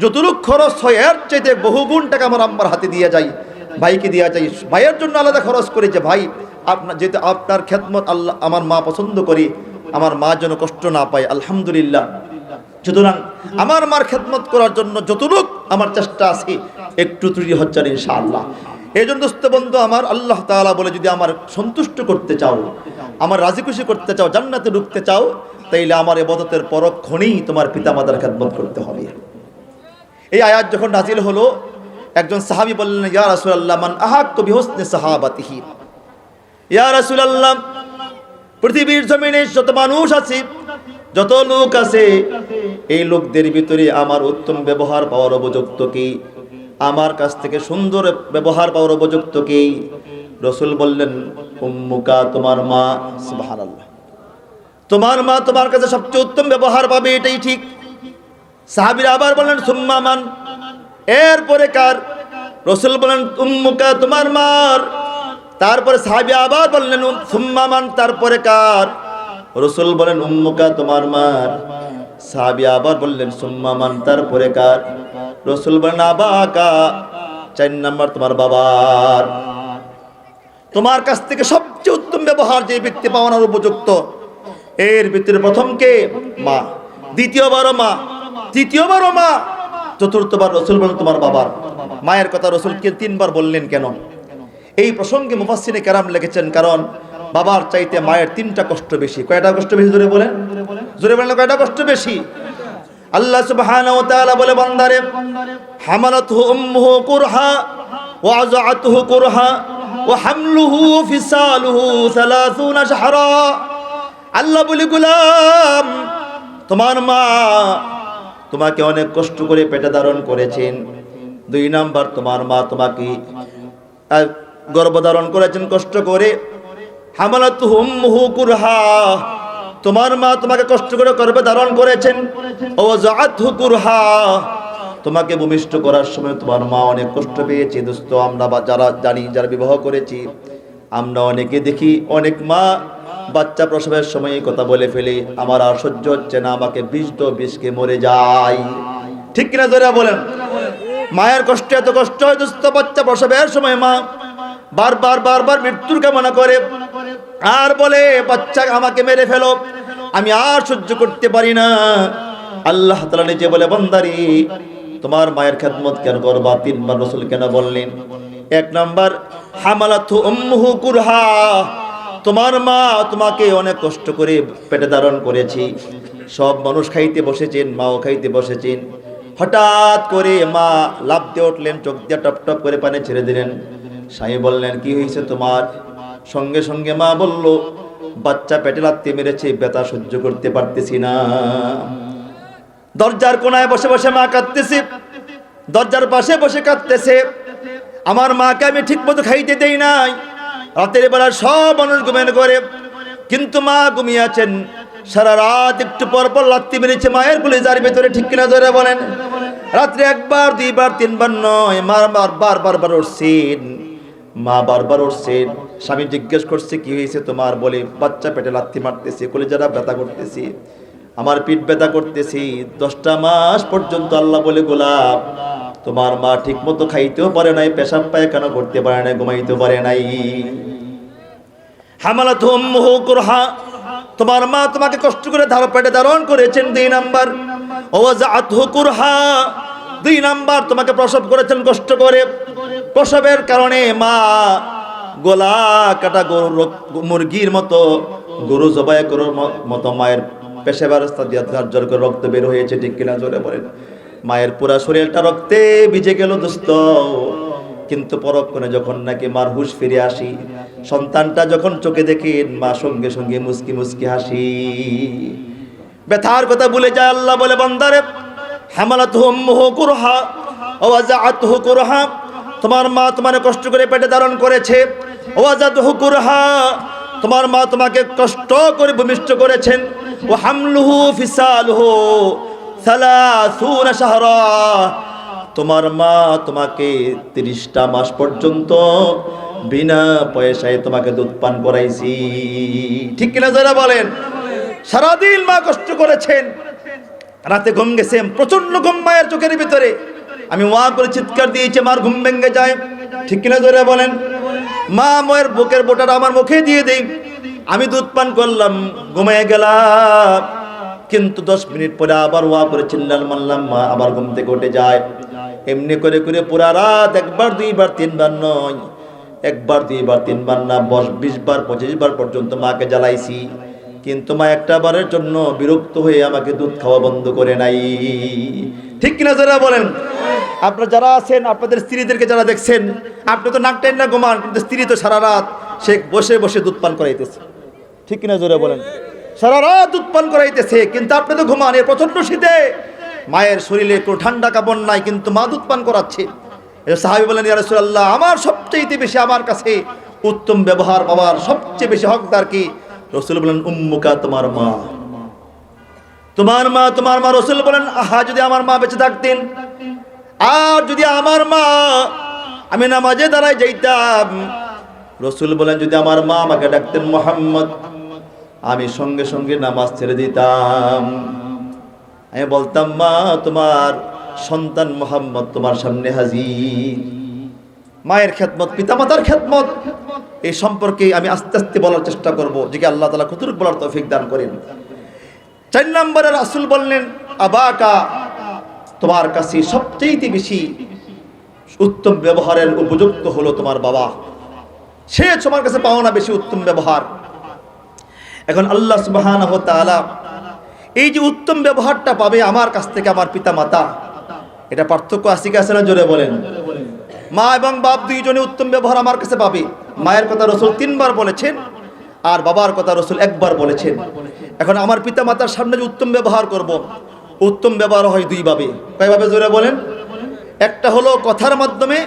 যতটুক খরচ হয় এর চাইতে বহুগুণ টাকা আমার আম্মার হাতে দিয়ে যাই, ভাইকে দিয়ে যাই। ভাইয়ের জন্য আলাদা খরচ করে, যে ভাই আপনার যেহেতু আপনার খেদমত আল্লাহ আমার মা পছন্দ করি, আমার মা যেন কষ্ট না পায়, আলহামদুলিল্লাহ। সুতরাং আমার মার খেদমত করার জন্য যতটুক আমার চেষ্টা আছে, একটু ত্রুটি হচ্ছে না ইনশাআল্লাহ। এই জন্য দোস্ত বন্ধু আমার, আল্লাহ তাআলা বলে, যদি আমার সন্তুষ্ট করতে চাও, আমার রাজি খুশি করতে চাও, জান্নাতে ঢুকতে চাও, তাইলে আমার ইবাদতের পরক্ষণেই তোমার পিতামাতার খেদমত করতে হবে। এই আয়াত যখন নাজিল হলো, একজন সাহাবী বললেন, ইয়া রাসূলুল্লাহ, মান আহাক্কু বিহুসনি সাহাবাতিহি। ইয়া রাসূলুল্লাহ, পৃথিবীর জমিনে যত মানুষ আছে, যত লোক আছে, এই লোকদের ভিতরে আমার উত্তম ব্যবহার পাওয়ার উপযুক্ত কি? আমার কাছ থেকে সুন্দর ব্যবহার পাওয়ার উপযুক্ত কি? রাসূল বললেন, উম্মুকা, তোমার মা। সুবহানাল্লাহ, তোমার মা তোমার কাছে সবচেয়ে উত্তম ব্যবহার পাবে, এটাই ঠিক। সাহাবীরা আবার বললেন, সুম্মা মান, এরপরে কার? রাসূল বলেন, উম্মুকা, তোমার মার। তারপরে সাহাবী আবার বললেন, সুম্মা মান, তারপরে কার? রাসূল বলেন, উম্মুকা, তোমার মার। সাহাবী আবার বললেন, সুম্মা মান, তারপরে কার? রাসূল বলেন, আবাকা, 4 নাম্বার তোমার বাবার। তোমার কাছ থেকে সবচেয়ে উত্তম ব্যবহার যে ব্যক্তি পাওয়ানোর উপযুক্ত, এর ভিতরে প্রথম কে? মা। দ্বিতীয়বারও মা, তৃতীয়বারও মা, চতুর্থবার রাসূল বলেন তোমার বাবার। মায়ের কথা রাসূলকে 3 বার বললেন কেন? এই প্রসঙ্গে মুফাসসিরে কেরাম লিখেছেন, কারণ বাবার চাইতে মায়ের 3টা কষ্ট বেশি। কয়টা কষ্ট বেশি? জোরে বলেন, জোরে বলেন, কয়টা কষ্ট বেশি? আল্লাহ সুবহানাহু ওয়া তাআলা বলে, বান্দারে, হামালাতহু উম্মুহু কুরহা ওয়া আযাআতহু কুরহা ওয়া হামলুহু ফিসালুহু 30 শাহরা। আল্লাহ বলে, গোলাম, তোমার মা তোমাকে অনেক কষ্ট করে পেটে ধারণ করেছেন। 2 নাম্বার, তোমার মা তোমাকে গর্ভধারণ করেছেন কষ্ট করে। হামালাতুহু উম্মুহু কুরহা, তোমার মা তোমাকে কষ্ট করে গর্ভে ধারণ করেছেন। ওয়া যাআতহু কুরহা, তোমাকে ভূমিষ্ঠ করার সময় তোমার মা অনেক কষ্ট পেয়েছে। দোস্ত, আমরা যারা জানি, যারা বিবাহ করেছি, আমরা অনেকে দেখি অনেক মা বাচ্চা প্রসবের সময় কথা বলে ফেলে, আমার আর সহ্য হচ্ছে না, আমাকে বিষ তো বিষকে মরে যাই। ঠিক কিনা জোরে বলেন? মায়ের কষ্ট এত কষ্ট হয় দোস্ত, বাচ্চা প্রসবের সময় মা বারবার মৃত্যুর কামনা করে, আর বলে, বাচ্চা আমাকে মেরে ফেলো, আমি আর সহ্য করতে পারি না। আল্লাহ তাআলা নিজে বলে, বান্দারে, তোমার মায়ের খেদমত কেন করবা? তিনবার রাসূল কেন বললেন? এক নাম্বার, হামালাতহু উম্মুহু কুরহা, তোমার মা তোমাকে অনেক কষ্ট করে পেটে ধারণ করেছি। সব মানুষ খাইতে বসেছেন, মাও খাইতে বসেছেন। হঠাৎ করে মা লাফ দিয়ে উঠলেন, চোখ দিয়ে টপ টপ করে পানি ছেড়ে দিলেন। স্বামী বললেন, কি হয়েছে তোমার? সঙ্গে সঙ্গে মা বলল, বাচ্চা পেটে লাথি মেরেছে, ব্যথা সহ্য করতে পারতেছি না। দরজার কোনায় বসে বসে মা কাঁদতেছে, দরজার পাশে বসে কাঁদতেছে। আমার মাকে আমি ঠিক মতো খাইতে দেই নাই। রাতের বেলা সব মানুষ ঘুমের ঘরে, কিন্তু মা ঘুমিয়ে আছেন। সারা রাত একটু পর পর লাথি মেরেছে মায়ের কলিজার ভেতরে, ঠিক কিনা জোরে বলেন? রাত্রে একবার, দুইবার, তিনবার নয়, মা বারবার উঠছেন। মা বারবার উঠছেন। স্বামী জিজ্ঞেস করছে, কি হয়েছে তোমার? বলে, বাচ্চা পেটে লাথি মারতেছে, কলিজাটা ব্যথা করতেছি, আমার পিঠ ব্যথা করতেছি। 10টা মাস পর্যন্ত আল্লাহ বলে, গোলাপ, তোমার মা ঠিক মতো খাইতেও পারে নাই, পেশাব পায়খানা করতে পারে নাই, ঘুমাইতে পারে নাই। হামালাতহু উম্মুহু কুরহা, তোমার মা তোমাকে কষ্ট করে পেটে ধারণ করেছেন। 2 নাম্বার, ওয়াজাআতহু কুরহা, 2 নাম্বার, তোমাকে প্রসব করেছেন কষ্ট করে। প্রসবের কারণে মা গলা কাটা গরু, মুরগির মতো, গরু জবাই করার মতো মায়ের পেশাব রাস্তা দিয়ে ঝরঝর করে রক্ত বের হয়েছে, ঠিক কিনা জোরে বলেন? মায়ের পুরা শরীরটা রক্তে ভিজে গেল দোস্ত। কিন্তু পরক্ষণে যখন নাকি মার হুঁশ ফিরে আসি, সন্তানটা যখন চোখে দেখেন, মা সঙ্গে সঙ্গে মুস্কি মুস্কি হাসি, ব্যথার কথা ভুলে যায়। আল্লাহ বলে, বান্দারে, হামালাতহু উম্মুহু কুরহা ওয়াজাআতহু কুরহা, তোমার মা তোমার কষ্ট করে পেটে ধারণ করেছে। ওয়াজাদহু কুরহা, তোমার মা তোমাকে কষ্ট করে ভূমিষ্ঠ করেছেন। ওয়া হামলুহু ফিসালুহু 30 শাহরা, তোমার মা তোমাকে 30টা মাস পর্যন্ত বিনা পয়সায় তোমাকে দুধ পান করাইছি, ঠিক কিনা যারা বলেন? সারাদিন মা কষ্ট করেছেন, রাতে ঘুম গেছে, প্রচন্ড ঘুম মায়ের চোখের ভিতরে। আমি ওয়া করে চিৎকার দিয়েছি, মার ঘুম ভেঙে যায়, ঠিক কিনা যারা বলেন? মা মায়ের বুকের বোটাটা আমার মুখে দিয়ে দেই, আমি দুধ পান করলাম, ঘুমিয়ে গেলাম। কিন্তু 10 মিনিট পরে আবার ওয়া করে চিল্লাল মারলাম, মা আবার ঘুম থেকে উঠে যায়। এমনি করে করে পুরা রাত, একবার, দুইবার, তিনবার নয়, একবার, দুইবার, তিনবার না, 20 বার 25 বার পর্যন্ত মাকে জ্বালাইছি। কিন্তু মা একটা বারের জন্য বিরক্ত হয়ে আমাকে দুধ খাওয়া বন্ধ করে নাই, ঠিক কিনা যারা বলেন? আপনারা যারা আছেন, আপনাদের স্ত্রীদেরকে যারা দেখছেন, আপনি তো নাক টাইনা ঘুমান, কিন্তু স্ত্রী তো সারা রাত সে বসে বসে দুধ পান করাইতেছে, ঠিক কিনা জোরে বলেন? সারা রাত দুধ পান করাইতেছে, কিন্তু আপনি তো ঘুমান। এই প্রচন্ড শীতে মায়ের শরীরে কোনো ঠান্ডা কাপড় নাই, কিন্তু মা দুধ পান করাচ্ছে। সাহাবী বলেন, ইয়া রাসূলুল্লাহ, আমার সবচেয়ে বেশি, আমার কাছে উত্তম ব্যবহার পাওয়ার সবচেয়ে বেশি হকদার কি? রাসূল বলেন, উম্মুকা, তোমার মা, তোমার মা, তোমার মা। রাসূল বলেন, আহা, যদি আমার মা বেঁচে থাকতেন, আর যদি আমার মা, আমি নামাজে দাঁড়ায় যাইতাম, রাসূল বলেন, যদি আমার মা আমাকে ডাকতেন মুহাম্মদ, আমি সঙ্গে সঙ্গে নামাজ ছেড়ে দিতাম। আমি বলতাম, মা, তোমার সন্তান মুহাম্মদ তোমার সামনে হাজির। মায়ের খেদমত, পিতামাতার খেদমত, এই সম্পর্কে আমি আস্তে আস্তে বলার চেষ্টা করব, যে আল্লাহ তাআলা কতটুকু বলার তৌফিক দান করেন। 4 নম্বরে রাসূল বললেন, আবাকা, তোমার কাছে সবচেয়ে বেশি উত্তম ব্যবহারের উপযুক্ত হলো তোমার বাবা। সে তোমার কাছে পাও না বেশি উত্তম ব্যবহার। এখন আল্লাহ সুবহানাহু ওয়া তাআলা এই যে উত্তম ব্যবহারটা পাবে আমার কাছ থেকে আমার পিতা মাতা, এটা পার্থক্য আছে কি আছে না? জোরে বলেন। মা এবং বাপ দুইজনে উত্তম ব্যবহার আমার কাছে পাবে। মায়ের কথা রাসূল 3 বার বলেছেন, আর বাবার কথা রাসূল 1 বার বলেছেন। এখন আমার পিতা মাতার সামনে যে উত্তম ব্যবহার করব, উত্তম ব্যবহার হয় 2 ভাবে। কয়ভাবে? জোরে বলেন। একটা হলো কথার মাধ্যমে,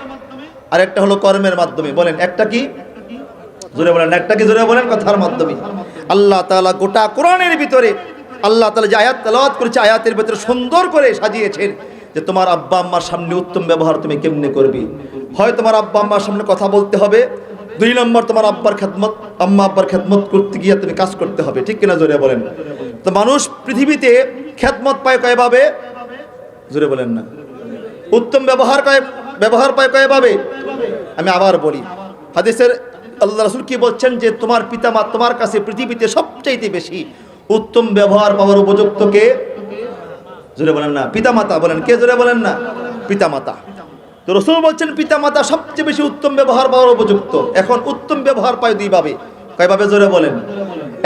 আর একটা হলো কর্মের মাধ্যমে। বলেন, একটা কি? জোরে বলেন। একটা কি? জোরে বলেন। কথার মাধ্যমে। আল্লাহ তাআলা গোটা কোরআনের ভিতরে আল্লাহ তাআলা যে আয়াত তেলাওয়াত করেছে, আয়াতের ভিতরে সুন্দর করে সাজিয়েছেন যে তোমার আব্বা আম্মার সামনে উত্তম ব্যবহার তুমি কেমনে করবে। হয় তোমার আব্বা আম্মার সামনে কথা বলতে হবে, 2 নম্বর তোমার আব্বার খেদমত, আম্মা আব্বার খেদমত করতে গিয়ে তুমি কাজ করতে হবে, ঠিক কিনা? জোরে বলেন। তো মানুষ পৃথিবীতে খেদমত পায় কয়ভাবে? জোরে বলেন না। উত্তম ব্যবহার পায় কয়ভাবে? আমি আবার বলি, হাদিসের আল্লাহ রাসূল কি বলছেন, যে তোমার পিতামাতা তোমার কাছে পৃথিবীতে সবচাইতে বেশি উত্তম ব্যবহার পাওয়ার উপযুক্ত কে? জোরে বলেন না। পিতামাতা। বলেন, কে? জোরে বলেন না। পিতামাতা। তো রাসূল বলছেন পিতামাতা সবচেয়ে বেশি উত্তম ব্যবহার পাওয়ার উপযুক্ত। এখন উত্তম ব্যবহার পায় দুইভাবে, কয়ভাবে জোরে বলেন?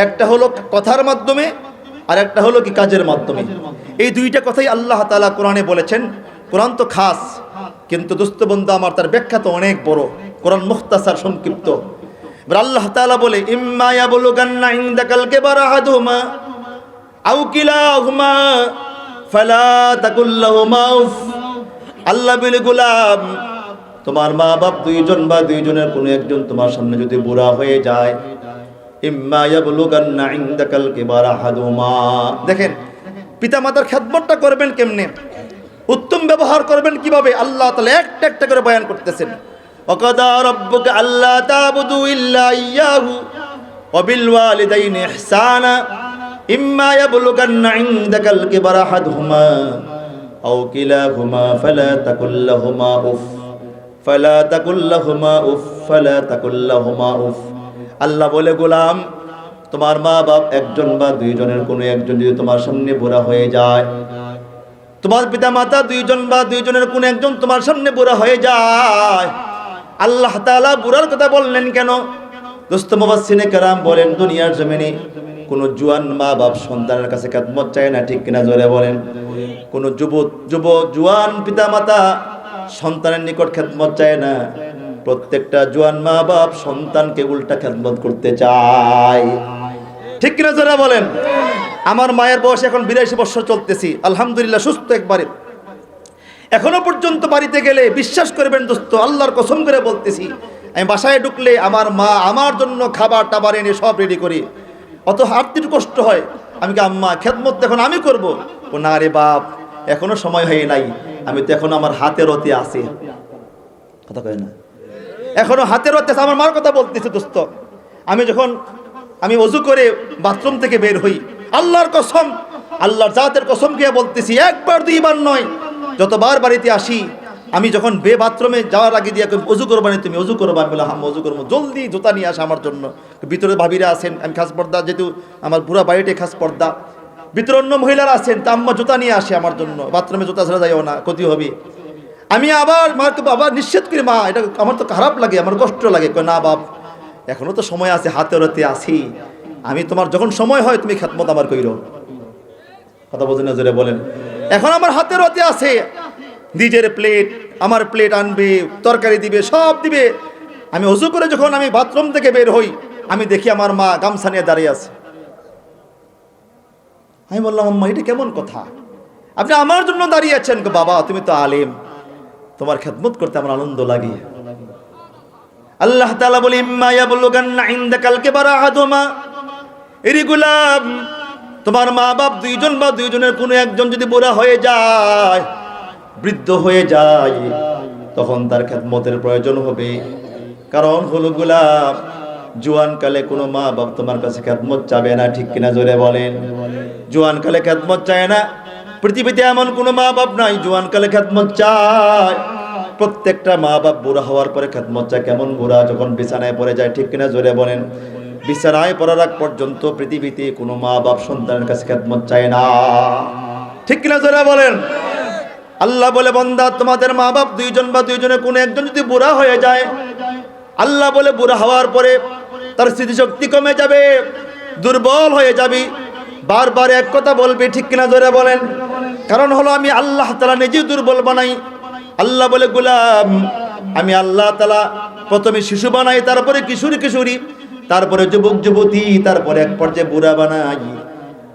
একটা হলো কথার মাধ্যমে, আর একটা হলো কি কাজের মাধ্যমে। এই দুইটা কথাই আল্লাহ তাআলা কোরআনে বলেছেন। কোরআন তো খাস, কিন্তু দোস্ত বন্ধু আমার, তার ব্যাখ্যা তো অনেক বড়। কোরআন মুখতাসার, সংক্ষিপ্ত। এবার আল্লাহ তাআলা বলে ইম্মা ইয়াবলুগান্না ইনদাকাল কিবারা আহাদুহুমা আও কিলাহুমা ফালা তাকুল লাহুমা উফ। আল্লাহ বলে গোলাম, তোমার মা বাপ দুইজন বা দুইজনের কোনো একজন তোমার সামনে যদি বুড়া হয়ে যায়, ইম্মা ইয়াবলুগান্না ইনদাকাল কিবারা আহাদুহুমা। দেখেন পিতামাতার খেদমতটা করবেন কেমনে, উত্তম ব্যবহার করবেন কিভাবে, আল্লাহ তাআলা একটা একটা করে বয়ান করতেছেন। ওয়াকাদা রাব্বুকা আল্লা তা'বুদু ইল্লা ইয়্যাহু ওয়া বিল ওয়ালিদাইনি ইহসানা ইম্মা ইয়াবলুগান্না ইনদাকাল কিবারা আহাদুহুমা আও কিলাহুমা ফালা তাকুল লাহুমা উফ ফালা তাকুল লাহুমা উফ ফালা তাকুল লাহুমা উফ। আল্লাহ বলে গোলাম, তোমার মা বাপ একজন বা দুইজনের কোনো একজন যদি তোমার সামনে বুড়া হয়ে যায়, তোমার পিতা মাতা দুইজন বা দুইজনের কোন একজন তোমার সামনে বুড়া হয়ে যায়, আল্লাহ তাআলা বুড়ার কথা বললেন কেন? দোস্ত মুফাসসিরে কেরাম বলেন, দুনিয়ার জমিনে কোন জুয়ান মা বাপ সন্তানের কাছে খেদমত চায় না, ঠিক কিনা জোরে বলেন? কোন জুয়ান পিতা মাতা সন্তানের নিকট খেদমত চায় না। প্রত্যেকটা জুয়ান মা বাপ সন্তানকে উল্টা খেদমত করতে চায়, ঠিক কিনা জোরে বলেন? আমার মায়ের বয়স এখন 82 বছর চলতেছি, আলহামদুলিল্লাহ সুস্থ একবারে। এখনো পর্যন্ত বাড়িতে গেলে বিশ্বাস করবেন দোস্ত, আল্লাহর কসম করে বলতেছি, আমি বাসায় ঢুকলে আমার মা আমার জন্য খাবার টাবার এনে সব রেডি করি। অত হাঁটতে কষ্ট হয়, আমি কি আম্মা খেদমত এখন আমি করব? ও না রে বাপ, এখনো সময় হয় নাই, আমি তো এখন আমার হাতের রতে আছি। কথা কয় না, এখনো হাতের রতে আছে। আমার মার কথা বলতেছি দোস্ত, আমি ওযু করে বাথরুম থেকে বের হই, আল্লাহর কসম, আল্লাহর জাতের কসম দিয়ে বলতেছি, একবার দুইবার নয়, যতবার বাড়িতে আসি, আমি যখন বাথরুমে যাওয়ার আগে দিয়ে ওযু করবা না, তুমি ওযু করবা, আমি বলে হাম ওযু করবো, জলদি জুতা নিয়ে আসা আমার জন্য। ভিতরে ভাবিরা আছেন, আমি খাস পর্দা, যেহেতু আমার পুরা বাড়িতে খাস পর্দা, ভিতরে অন্য মহিলারা আছেন, তা আম্মা জুতা নিয়ে আসে আমার জন্য, বাথরুমে জুতা ছাড়া যাইও না, ক্ষতি হবে। আমি আবার মাকে আবার নিষেধ করি, মা এটা আমার তো খারাপ লাগে, আমার কষ্ট লাগে। কয় না বাপ, এখনো তো সময় আছে, হাতে রতে আছি, আমি তোমার যখন সময় হয় তুমি খেদমত আমার কইরো। কথা বলছেন না জোরে বলেন? এখন আমার হাতে রতে আছে, নিজের প্লেট, আমার প্লেট আনবে, তরকারি দিবে, সব দিবে। আমি ওযু করে যখন আমি বাথরুম থেকে বের হই, আমি দেখি আমার মা গামছা নিয়ে দাঁড়িয়ে আছে। আমি বললাম, আম্মা এটা কেমন কথা, আপনি আমার জন্য দাঁড়িয়ে আছেন? বাবা তুমি তো আলেম, তোমার খেদমত করতে আমার আনন্দ লাগে। আল্লাহ তাআলা বলে ইম্মা ইয়াবলুগান্না ইনদাকাল কিবারা আহাদুহুমা, এরে গোলাম, তোমার মা বাপ দুইজন বা দুইজনের কোনো একজন যদি বুড়া হয়ে যায়, বৃদ্ধ হয়ে যায়, তখন তার খেদমতের প্রয়োজন হবে। কারণ হলো গোলাম, জোয়ানকালে কোনো মা বাপ তোমার কাছে খেদমত চাবে না, ঠিক কিনা জোরে বলেন? জোয়ানকালে খেদমত চায় না। পৃথিবীতে এমন কোনো মা বাপ নাই জোয়ানকালে খেদমত চায়। প্রত্যেকটা মা বাপ বুড়া হওয়ার পরে খেদমত চায়। কেমন বুড়া? যখন বিছানায় পড়ে যায়, ঠিক কিনা জোরে বলেন? বিছানায় পড়ার আগ পর্যন্ত পৃথিবীতে কোনো মা বাপ সন্তানের কাছে খেদমত চায় না, ঠিক কিনা জোরে বলেন? আল্লাহ বলে, বান্দা তোমাদের মা বাপ দুইজন বা দুইজনের কোনো একজন যদি বুড়া হয়ে যায়, আল্লাহ বলে বুড়া হওয়ার পরে তার স্মৃতিশক্তি কমে যাবে, দুর্বল হয়ে যাবে, বারবার এক কথা বলবে, ঠিক কিনা জোরে বলেন? কারণ হলো আমি আল্লাহ তাআলা নিজেই দুর্বল বানাই। আল্লাহ বলে, গোলাম আমি আল্লাহ তাআলা প্রথমে শিশু বানাই, তারপরে কিশোরী, তারপরে যুবক যুবতী, তারপরে এক পর্যায়ে বুড়া বানাই।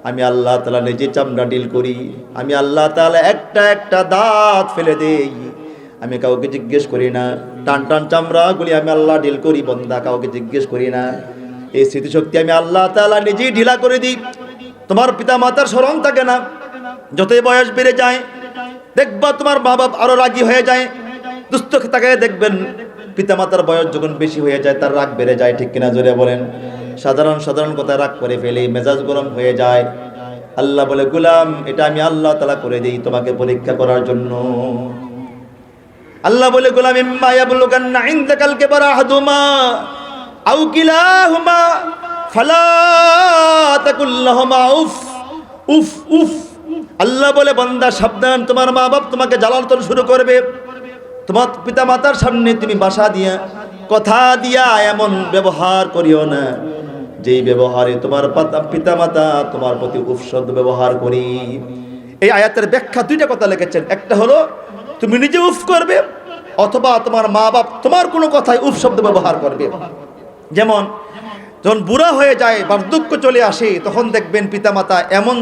আমি আল্লাহ তাআলা নিজে চামড়া ডিল করি। আমি আল্লাহ তাআলা একটা একটা দাঁত ফেলে দেই, আমি কাউকে জিজ্ঞেস করি না। টান টান চামড়াগুলি আমি আল্লাহ ডিল করি, বন্দা কাউকে জিজ্ঞেস করি না। এই স্মৃতিশক্তি আমি আল্লাহ তাআলা নিজেই ঢিলা করে দিই। তোমার পিতা মাতার স্মরণ থাকে না, যতই বয়স বেড়ে যায় দেখবা তোমার মা বাপ আরো রাগী হয়ে যায়। দুস্থ তাকায় দেখবেন, পিতা মাতার বয়স যখন বেশি হয়ে যায় তার রাগ বেড়ে যায়, ঠিক কিনা জোরে বলেন? সাধারণ কথা রাগ করে ফেলে, মেজাজ গরম হয়ে যায়। আল্লাহ বলে, গোলাম এটা আমি আল্লাহ তাআলা করে দেই তোমাকে পরীক্ষা করার জন্য। আল্লাহ বলে, গোলাম ইম্মা ইয়াবলুগান্না ইনদাকাল কিবারা আহাদুহুমা আও কিলাহুমা ফালা তাকুল লাহুমা উফ উফ উফ। আল্লাহ বলে বান্দা সাবধান, তোমার মা বাপ তোমাকে জ্বালাতন শুরু করবে। তোমার পিতা মাতার সামনে তুমি বাসা দিয়া কথা দিয়া এমন ব্যবহার করিও না যেই ব্যবহারে তোমার পিতা মাতা তোমার প্রতি উপশব্দ ব্যবহার করি। এই আয়াতের ব্যাখ্যা দুইটা কথা লিখেছেন। একটা হলো তুমি নিজে উফ করবে, অথবা তোমার মা বাপ তোমার কোনো কথায় উপশব্দ ব্যবহার করবে। যেমন যখন বুড়া হয়ে যায়, বার্ধক্য চলে আসে, তখন দেখবেন পিতামাতা এমন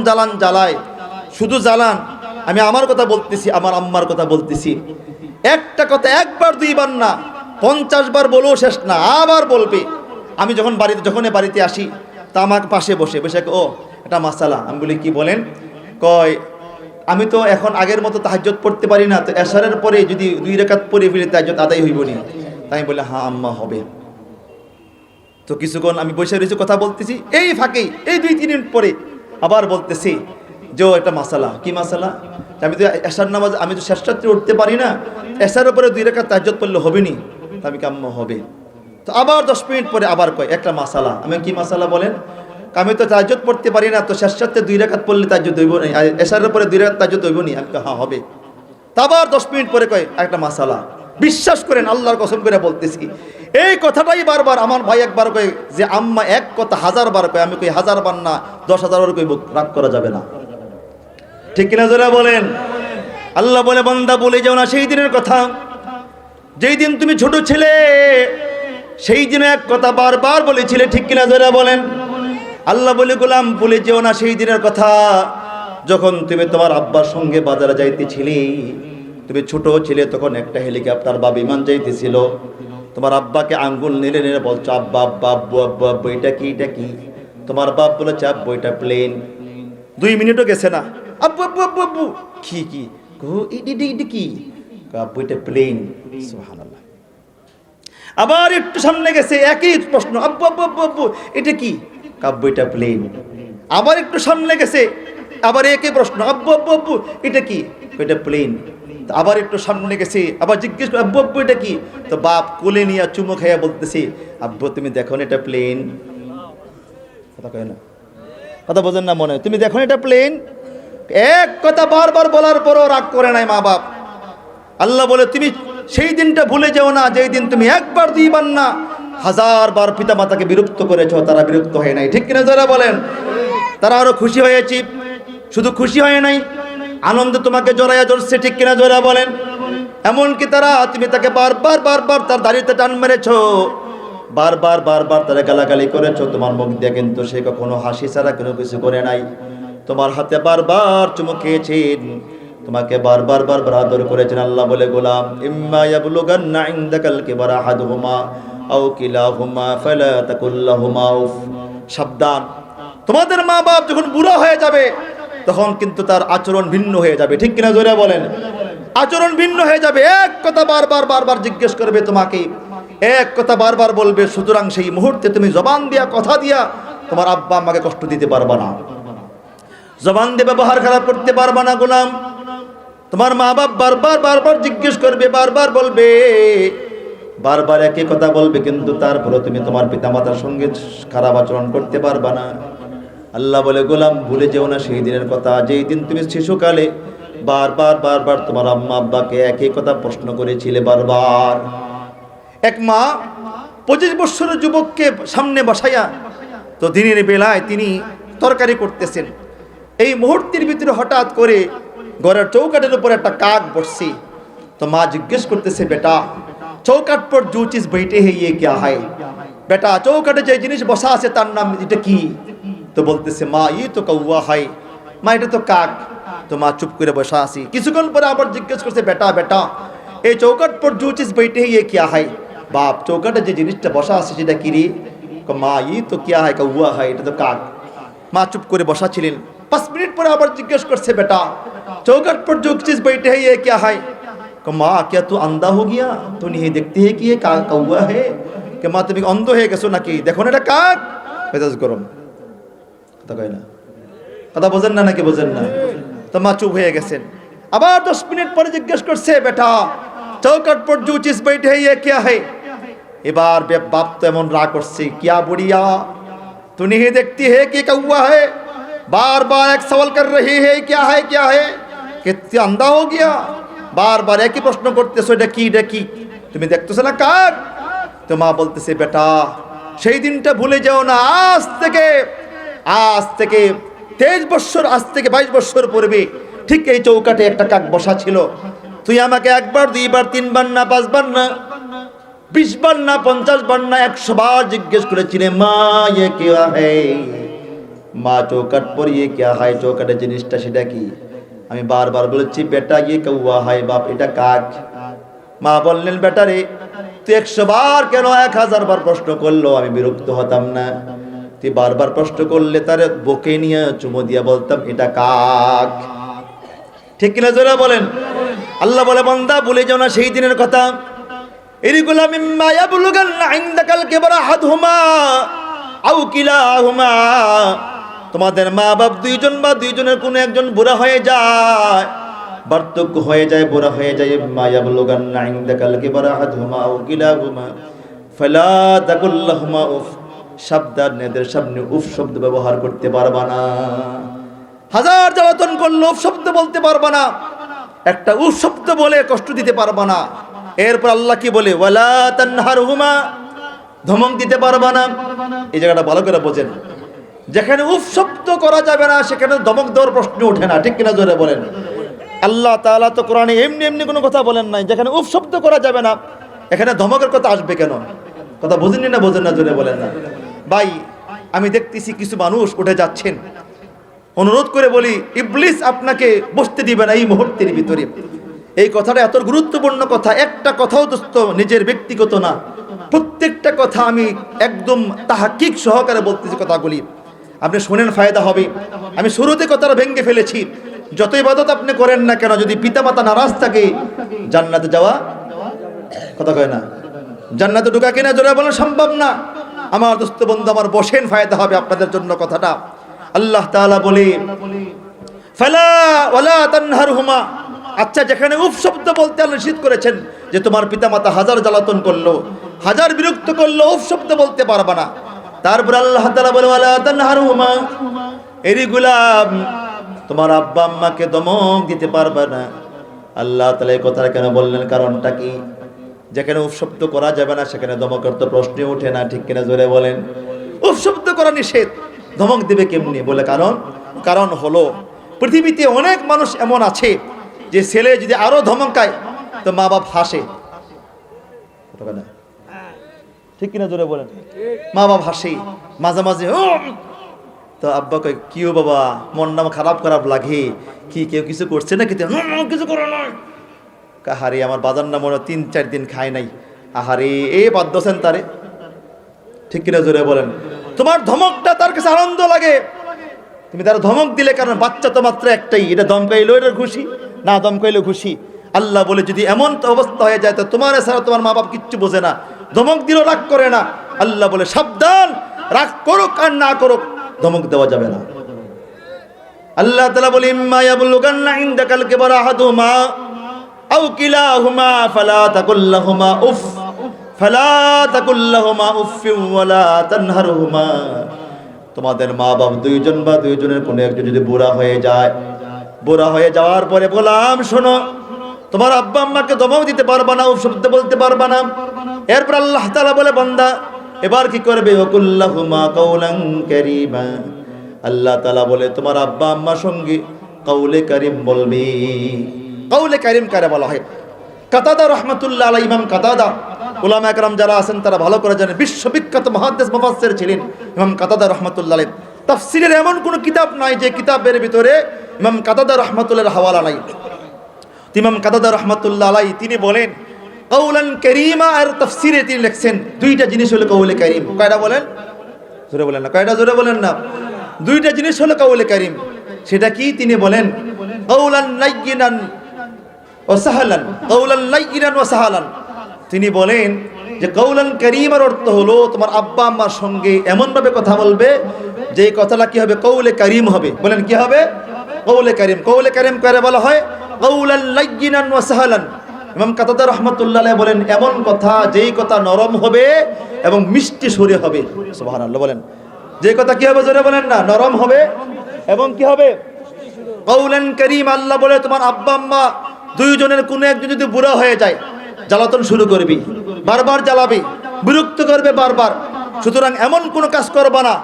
জ্বালায়, শুধু জ্বালান, আমি আমার কথা বলতেছি, আমার আম্মার কথা বলতেছি, একটা কথা একবার দুইবার না 50 বার বলেও শেষ না, আবার বলবে। আমি যখন বাড়িতে আসি, তা আমার পাশে বসে ও এটা মাসালা। আমি বলি কি বলেন? কয় আমি তো এখন আগের মতো তাহাজ্জুদ পড়তে পারি না, তো এশারের পরে যদি 2 রাকাত পড়ে ফেলি তাহাজ্জুদ আদায় হইব নি। তাই আমি বলি হ্যাঁ আম্মা হবে। তো কিছুক্ষণ আমি বসে রয়েছি, কথা বলতেছি, এই ফাঁকেই এই 2-3 মিনিট পরে আবার বলতেছি যে একটা মাসালা। কি মাসালা? আমি তো এশার নামাজ আমি তো শেষ রাত্রে উঠতে পারি না, এশার উপরে 2 রাকাত তাহাজ্জুদ পড়লে হবে নি। তা আমি আম্মা হবে। তো আবার 10 মিনিট পরে আবার কয় একটা মাসালা। আমি কি মাসালা বলেন? আমি তো তাহাজ্জুদ পড়তে পারি না, তো শেষ রাত্রে 2 রাকাত পড়লে তাহাজ্জুদ হইব না, এশার উপরে 2 রাকাত তাহাজ্জুদ হইব নি। আমি হ্যাঁ হবে। তা আবার 10 মিনিট পরে কয় একটা মাসালা। বিশ্বাস করেন, আল্লাহর কসম করে বলতেছি, এই কথাটাই বারবার আমার ভাই একবার কয় যে আম্মা এক কথা 1000 বার কয়। আমি কই 1000 বার না 10,000 বার কইব, রাগ করা যাবে না। ঠিক কিনা জোরে বলেন? আল্লাহ বলে বান্দা বলে যাও না সেই দিনের কথা, যেই দিন তুমি ছোট ছিলে, সেই দিনে এক কথা বারবার বলেছিলে। ঠিক কিনা জোরে বলেন? আল্লাহ বলে গোলাম বলে যেও না সেই দিনের কথা, যখন তুমি তোমার আব্বার সঙ্গে বাজারে যাইতেছিলে, তুমি ছোট ছিলে, তখন একটা হেলিকপ্টার বা বিমান যাইতেছিল, তোমার আব্বাকে আঙ্গুল নেড়ে নেড়ে বলছো আব্বা আব্বা আব্বু আব্বু আব্বু এটা কি এটা কি? তোমার বাপ বলেছে আব্বু এটা প্লেন। 2 মিনিটও গেছে না, আব্বু আব্বু আব্বু আব্বু কি কি এটা কি? আব্বু এটা প্লেন। সুবহানাল্লাহ। আবার একটু সামনে গেছে, একই প্রশ্ন, আব্বু আব্বু আব্বু আব্বু এটা কি? আব্বু এটা প্লেন। আবার একটু সামনে গেছে, আবার একই প্রশ্ন, আব্বু আব্বু আব্বু এটা কি? এটা প্লেন। আবার একটু সামনে গেছে, আবার জিজ্ঞেস করে আব্বু আব্বু এটা কি? তো বাপ কোলে নিয়ে চুমো খাইয়া বলতেছে আব্বু তুমি দেখো এটা প্লেন। কথা কয় না, কথা বোঝেন না মনে? তুমি দেখো এটা প্লেন। এক কথা বারবার বলার পরও রাগ করে নাই মা বাপ। আল্লাহ বলে তুমি সেই দিনটা ভুলে যেও না, যেই দিন তুমি একবার 2 বার না 1000 বার পিতা মাতাকে বিরক্ত করেছো। তারা বিরক্ত হয় নাই। ঠিক কিনা যারা বলেন? তারা আরো খুশি হয়েছে। শুধু খুশি হয় নাই, আনন্দ তোমাকে জড়াইয়া ধরছে। ঠিক কিনা জোরা বলেন? এমনকি তুমি তাকে বারবার তার দাড়িতে টান মেরেছো, বারবার তারা গালাগালি করেছো, তোমার মুখ দিয়ে কিন্তু সে কখনো হাসি ছাড়া কোনো কিছু করে নাই। তোমার হাতে বারবার চুমু খেয়েছেন, তোমাকে বারবার আদর করেছেন। আল্লাহ বলে গোলাম ইম্মা ইয়াবলুগান্না ইনদাকাল কিবারা আহাদুহুমা আও কিলাহুমা ফালা তাকুল লাহুমা উফ। সাবধান, তোমাদের মা বাপ যখন বুড়া হয়ে যাবে, তখন কিন্তু তার আচরণ ভিন্ন হয়ে যাবে। ঠিক কিনা জোরে বলেন? আচরণ ভিন্ন হয়ে যাবে। এক কথা বারবার জিজ্ঞেস করবে তোমাকে, এক কথা বারবার বলবে। সুতরাং সেই মুহূর্তে তুমি জবান দিয়া কথা দিয়া তোমার আব্বা আম্মাকে কষ্ট দিতে পারবা না, জবান দিয়ে ব্যবহার খারাপ করতে পারবা না। গোলাম, তোমার মা বাপ বারবার জিজ্ঞেস করবে, বারবার বলবে, বারবার একই কথা বলবে, কিন্তু তারপরে তুমি তোমার পিতামাতার সঙ্গে খারাপ আচরণ করতে পারবা না। আল্লাহ বলে গোলাম ভুলে যেও না সেই দিনের কথা, যেই দিন তুমি শিশুকালে বারবার তোমার আম্মা আব্বাকে একই কথা প্রশ্ন করেছিলে বারবার। এক মা 25 বছরের যুবককে সামনে বসাইয়া, তো দিনের বেলায় তিনি তরকারি করতেছেন। এই মুহূর্তের ভিতরে হঠাৎ করে ঘরের চৌকাটের উপর একটা কাক বসছে। তো মা জিজ্ঞেস করতেছে বেটা চৌকাট পর जो चीज बैठे है ये क्या है? বেটা চৌকাটে যে জিনিস বসা আছে তার নাম এটা কি? তো বলতেছে মা ये तो कौवा है। মা এটা তো কাক। তো মা চুপ করে বসা আছে। কিছুক্ষণ পরে আবার জিজ্ঞেস করছে বেটা এই চৌকাট পর जो चीज बैठे है ये क्या है? বাপ চৌকাটে যে জিনিসটা বসা আছে সেটা কি রে? মা ये तो क्या है कौवा है, এটা তো কাক। মা চুপ করে বসা ছিলেন। 5 মিনিট পরে আবার জিজ্ঞেস করছে বেটা चौखट पर जो चीज बैठे है ये क्या है? माँ क्या तू अंधा हो गया? तू नहीं देखती है कि ये कौवा है? कि माँ তুমি অন্ধ হয়ে গেছো নাকি? দেখো না এটা কাক। মেজাজ গরম। কথা কয় না, কথা বোঝেন না নাকি বোঝেন না? তো মা চুপ হয়ে গেছেন। আবার 10 মিনিট পরে জিজ্ঞেস করছে বেটা চৌखट पर जो चीज बैठे है ये क्या है? এবার বাপ তো এমন রাগ করছে, क्या बुढ़िया तू नहीं देखती है कि कौवा है? बार बार एक सवाल कर रही है क्या है क्या है, कितने अंधा हो गया, बार बार एक ही प्रश्न करतेছো এটা কি তুমি দেখতেছো না কাক। তো মা বলতেছে বেটা সেই দিনটা ভুলে যাও না, আজ থেকে 23 বছর, আজ থেকে 22 বছর পূর্বে ঠিক এই চৌকাটে একটা কাক বসা ছিল। তুই আমাকে একবার, দুইবার, তিনবার না, 5 বার না, 20 বার না, 50 বার না, 100 বার জিজ্ঞেস করেছিলে মা ये क्या है, মা চৌকাট পর ये क्या है, চৌকাটের জিনিসটা সেটা কি। আমি বারবার বলেছি বেটা ये कौवा है বাপ, এটা কাক। মা বললেন বেটা রে তুই 100 বার কেন 1000 বার প্রশ্ন করলো আমি বিরক্ত হতাম না, তুই বারবার প্রশ্ন করলে তার বুকে নিয়ে চুমো দিয়া বলতাম এটা কাক। ঠিক কিনা জোরে বলেন। আল্লাহ বলে বান্দা ভুলে যাও না সেই দিনের কথা। এরিগুলা মিম্মা ইয়াবলুগান্না ইনদাকাল কিবরা আহাদুহুমা আও কিলাহুমা, তোমাদের মা বাপ দুইজন বা দুইজনের কোনো একজন বুড়া হয়ে যায়, বার্ধক্য হয়ে যায়, বুড়া হয়ে যায়। মা ইয়াবলুগান্না ইনদাকাল কিবরা আহাদুহুমা আও কিলাহুমা ফালা তাকুল লাহুমা উফ, সাবধান এদের সামনে উফ শব্দ ব্যবহার করতে পারবা না। হাজার জ্বালাতন করলে উফ শব্দ বলতে পারবা না, একটা উফ শব্দ বলে কষ্ট দিতে পারবা না। এরপর আল্লাহ কি বলে ওয়ালা তানহারহুমা, ধমক দিতে পারবা না। এই জায়গাটা ভালো করে বোঝেন, যেখানে উফ শব্দ করা যাবে না সেখানে ধমক দেওয়ার প্রশ্ন ওঠে না। ঠিক কিনা জোরে বলেন। আল্লাহ তাআলা তো কোরআনে এমনি এমনি কোনো কথা বলেন নাই, যেখানে উফ শব্দ করা যাবে না এখানে ধমকের কথা আসবে কেন? কথা বোঝেননি না বোঝেন না জোরে বলেন না। ভাই আমি দেখতেছি কিছু মানুষ উঠে যাচ্ছেন, অনুরোধ করে বলি ইবলিস আপনাকে বসতে দিবে না এই মুহূর্তের ভিতরে। এই কথাটা এত গুরুত্বপূর্ণ কথা, একটা কথাও দোস্ত নিজের ব্যক্তিগত না, প্রত্যেকটা কথা আমি একদম তাহাক্কিক সহকারে বলতেছি কথাগুলি, আপনি শোনেন ফায়দা হবে। আমি শুরুতে কথাটা ভেঙে ফেলেছি, যত ইবাদত আপনি করেন না কেন যদি পিতামাতা নারাজ থাকে জান্নাতে যাওয়া কথা কয় না, জান্নাতে ঢোকা কিনা জোরে বলা সম্ভব না। আমার দোস্ত বন্ধু আমার বসেন, ফায়দা হবে আপনাদের জন্য কথাটা। আল্লাহ তাআলা বলে ফালা ওয়ালা তানহারহুমা, আচ্ছা যেখানে উফ শব্দ বলতে আল্লাহ নিষেধ করেছেন যে তোমার পিতামাতা হাজার জ্বালাতন করলো, হাজার বিরক্ত করলো, উফ শব্দ বলতে পারবা না। তারপর আল্লাহ তাআলা বলে ওয়ালা তানহারহুমা, এরি গোলাম তোমার আব্বা আম্মাকে দমক দিতে পারবা না। আল্লাহ তাআলা এই কথাটা কেন বললেন, কারণটা কি? যেখানে উফ শব্দ করা যাবে না সেখানে ধমকের তো প্রশ্নই ওঠে না। ঠিক কিনা জোরে বলেন। উফ শব্দ করা নিষেধ, ধমক দিবে কেমনি বলে? কারণ হলো পৃথিবীতে অনেক মানুষ এমন আছে যে ছেলে যদি আরো ধমকায় তো মা বাপ হাসে। ঠিক কিনা জোরে বলেন। মা বাপ হাসে মাঝে মাঝে, তো আব্বা কয় কিও বাবা মন নাম খারাপ লাগে কি, কেউ কিছু করছে না? কিছু করো না। কাহারে আমার বাজার না মনে 3-4 দিন খায় নাই, আহারে এ বাদ্যছেন তারে। ঠিক কিনা জোরে বলেন। তোমার ধমকটা তার কাছে আনন্দ লাগে, তুমি তার ধমক দিলে, কারণ বাচ্চা তো মাত্র একটাই, এটা দমকাইলেও এটা খুশি, না দমকাইলেও খুশি। আল্লাহ বলে যদি এমন অবস্থা হয়ে যায় তো তোমার এছাড়া তোমার মা বাপ কিচ্ছু বোঝে না, ধমক দিলেও রাগ করে না। আল্লাহ বলে সাবধান, রাগ করুক আর না করুক ধমক দেওয়া যাবে না। আল্লাহ তাআলা বলে ইম্মা ইয়াবলুগান্না ইনদাকাল কিবরা আহাদুহুমা আও কিলাহুমা ফালা তাকুল লাহুমা উফ ফালা তাকুল লাহুমা উফফিন ওয়ালা তানহারহুমা, তোমাদের মা বাপ দুইজন বা দুইজনের কোনো একজন যদি বুড়া হয়ে যায়, বুড়া হয়ে যাওয়ার পরে বললাম শোনো তোমার আব্বা আম্মাকে ধমক দিতে পারবা না, উফ শব্দ বলতে পারবা না। এরপর আল্লাহ তাআলা বলে বান্দা এবার কি করবে? ওয়াকুল্লাহুমা কাওলান কারীমা, আল্লাহ তাআলা বলে তোমার আব্বা আম্মার সঙ্গে কাউলে কারীম বলবি। কাউলে কারীম কারে বলা হয়? কাতাদা রাহমাতুল্লাহ আলাইহি, ইমাম কাতাদা, উলামা একরাম যারা আছেন তারা ভালো করে জানেন, বিশ্ববিখ্যাত মুহাদ্দিস মুফাসসির ছিলেন ইমাম কাতাদা রাহমাতুল্লাহ আলাইহি। তাফসীরের এমন কোন কিতাব নাই যে কিতাবের ভিতরে ইমাম কাতাদা রাহমাতুল্লাহর হাওয়ালা নাই। ইমাম কাতাদা রাহমাতুল্লাহ আলাইহি তিনি বলেন কাউলান কারীমা, আর তাফসীরে তিনি লিখছেন দুইটা জিনিস হলো কাউলে কারীম। কয়টা বলেন? জোরে বলেন না। কয়টা? জোরে বলেন না। দুইটা জিনিস হলো কাউলে কারীম। সেটা কি? তিনি বলেন কাউলান লাইয়িনান ওয়া সাহলান, কাউলান লাইয়িনান ওয়া সাহলান। তিনি বলেন যে কাউলান কারীমের অর্থ হলো তোমার আব্বা আম্মার সঙ্গে এমন ভাবে কথা বলবে যে কথাটা কি হবে? কাউলে কারীম হবে। বলেন কি হবে? কাউলে কারীম। কাউলে কারীম করে বলা হয় কাউলান লাইয়িনান ওয়া সাহলান। ইমাম কাতাদা রাহমাতুল্লাহ আলাইহি বলেন এমন কথা যেই কথা নরম হবে এবং মিষ্টি সুরে হবে। সুবহানাল্লাহ বলেন। যে কথা কি হবে? জোরে বলেন না। নরম হবে এবং কি হবে কওলান কারীম। আল্লাহ বলে তোমার আব্বা আম্মা দুইজনের কোনো একজন যদি বুড়া হয়ে যায়, জ্বালাতন শুরু করবি, বারবার জ্বালাবি, বিরক্ত করবে বারবার। সুতরাং এমন কোনো কাজ করবা না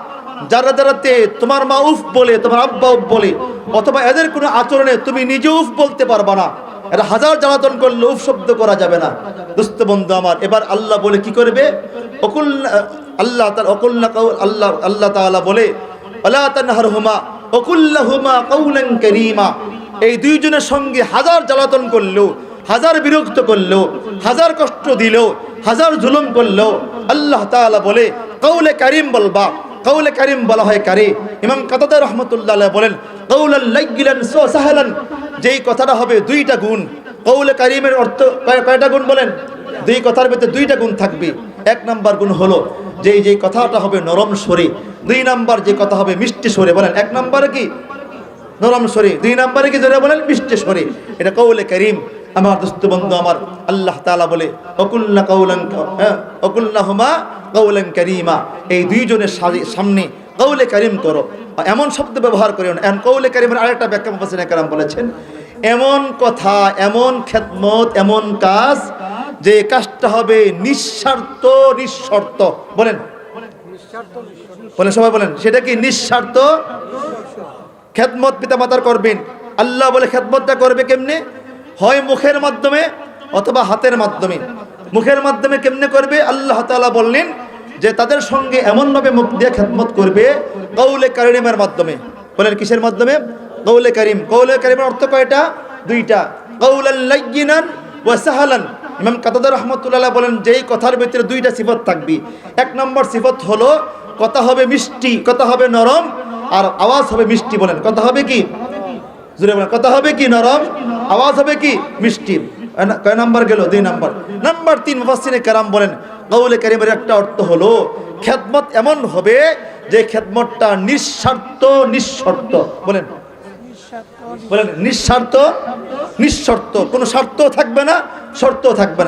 যারাতে তোমার মা উফ বলে, তোমার আব্বা উফ বলে, অথবা এদের কোনো আচরণে তুমি নিজে উফ বলতে পারবা না। এরা হাজার জ্বালাতন করলে উফ শব্দ করা যাবে না। দোস্ত বন্ধু আমার, এবার আল্লাহ বলে কি করবে, আল্লাহ তাআলা বলে ওয়ালা তানহারহুমা ওয়াকুল্লাহুমা কাওলান কারীমা। এই দুইজনের সঙ্গে হাজার জ্বালাতন করলেও, হাজার বিরক্ত করলেও, হাজার কষ্ট দিলেও, হাজার জুলুম করলেও আল্লাহ তাআলা বলে কাউলে কারীম বলবা। কাউলে কারীম বলা হয় কারে? ইমাম কাতাদা রাহমাতুল্লাহ আলাইহি বলেন কাউলান লাইয়িনান সাহলান। যেই কথাটা হবে দুইটা গুণ। কাউলে কারীমের অর্থ কয়টা গুণ বলেন? দুই কথার ভিতরে দুইটা গুণ থাকবে। এক নাম্বার গুণ হলো যেই কথাটা হবে নরম স্বরে, দুই নাম্বার যে কথা হবে মিষ্টি স্বরে। বলেন এক নাম্বারে কি নরম স্বরে, দুই নাম্বারে কি জোরে বলেন মিষ্টি স্বরে। এটা কাউলে কারীম। আমার দোস্ত বন্ধু আমার, আল্লাহ তাআলা বলে ওয়াকুল্লাহুমা কাওলান কারীমা। এই দুইজনের সামনে কাউলে কারীম করো, এমন শব্দ ব্যবহার করিও না। এখন কাউলে কারীমের আরেকটা ব্যাখ্যা মুফাসসিরিনে কেরাম বলেছেন, এমন কথা, এমন খেদমত, এমন কাজ যে কাজটা হবে নিঃস্বার্থ নিঃশর্ত। বলেন বলেন সবাই বলেন, সেটা কি নিঃস্বার্থ খেদমত পিতামাতার করবেন। আল্লাহ বলে খেদমতটা করবে কেমনে? হয় মুখের মাধ্যমে অথবা হাতের মাধ্যমে। মুখের মাধ্যমে কেমনে করবে? আল্লাহ তাআলা বললেন যে তাদের সঙ্গে এমনভাবে মুখ দিয়ে খেদমত করবে কাউলে কারীমের মাধ্যমে। বলেন কিসের মাধ্যমে? কাউলে কারীম। কাউলে কারীমের অর্থ কয়টা? দুইটা। কাউলান লাইয়িনান ওয়া সাহলান। ইমাম কাতাদা রাহমাতুল্লাহ বলেন যেই কথার ভিতরে দুইটা সিফত থাকবে। এক নম্বর সিফত হলো কথা হবে মিষ্টি, কথা হবে নরম, আর আওয়াজ হবে মিষ্টি। বলেন কথা হবে কি? জোরে বলেন কথা হবে কি? নরম, আওয়াজ হবে কি? মিষ্টি। কয় নাম্বার গেল? দুই নাম্বার। নাম্বার 3 মুফাসসিরিনে কেরাম বলেন কাউলে কারীমের একটা অর্থ হলো খেদমত এমন হবে যে খেদমতটা নিঃস্বার্থ নিঃশর্ত। বলেন বলেন নিঃস্বার্থ নিঃশর্ত, কোনো স্বার্থ থাকবে না, শর্ত থাকবে না।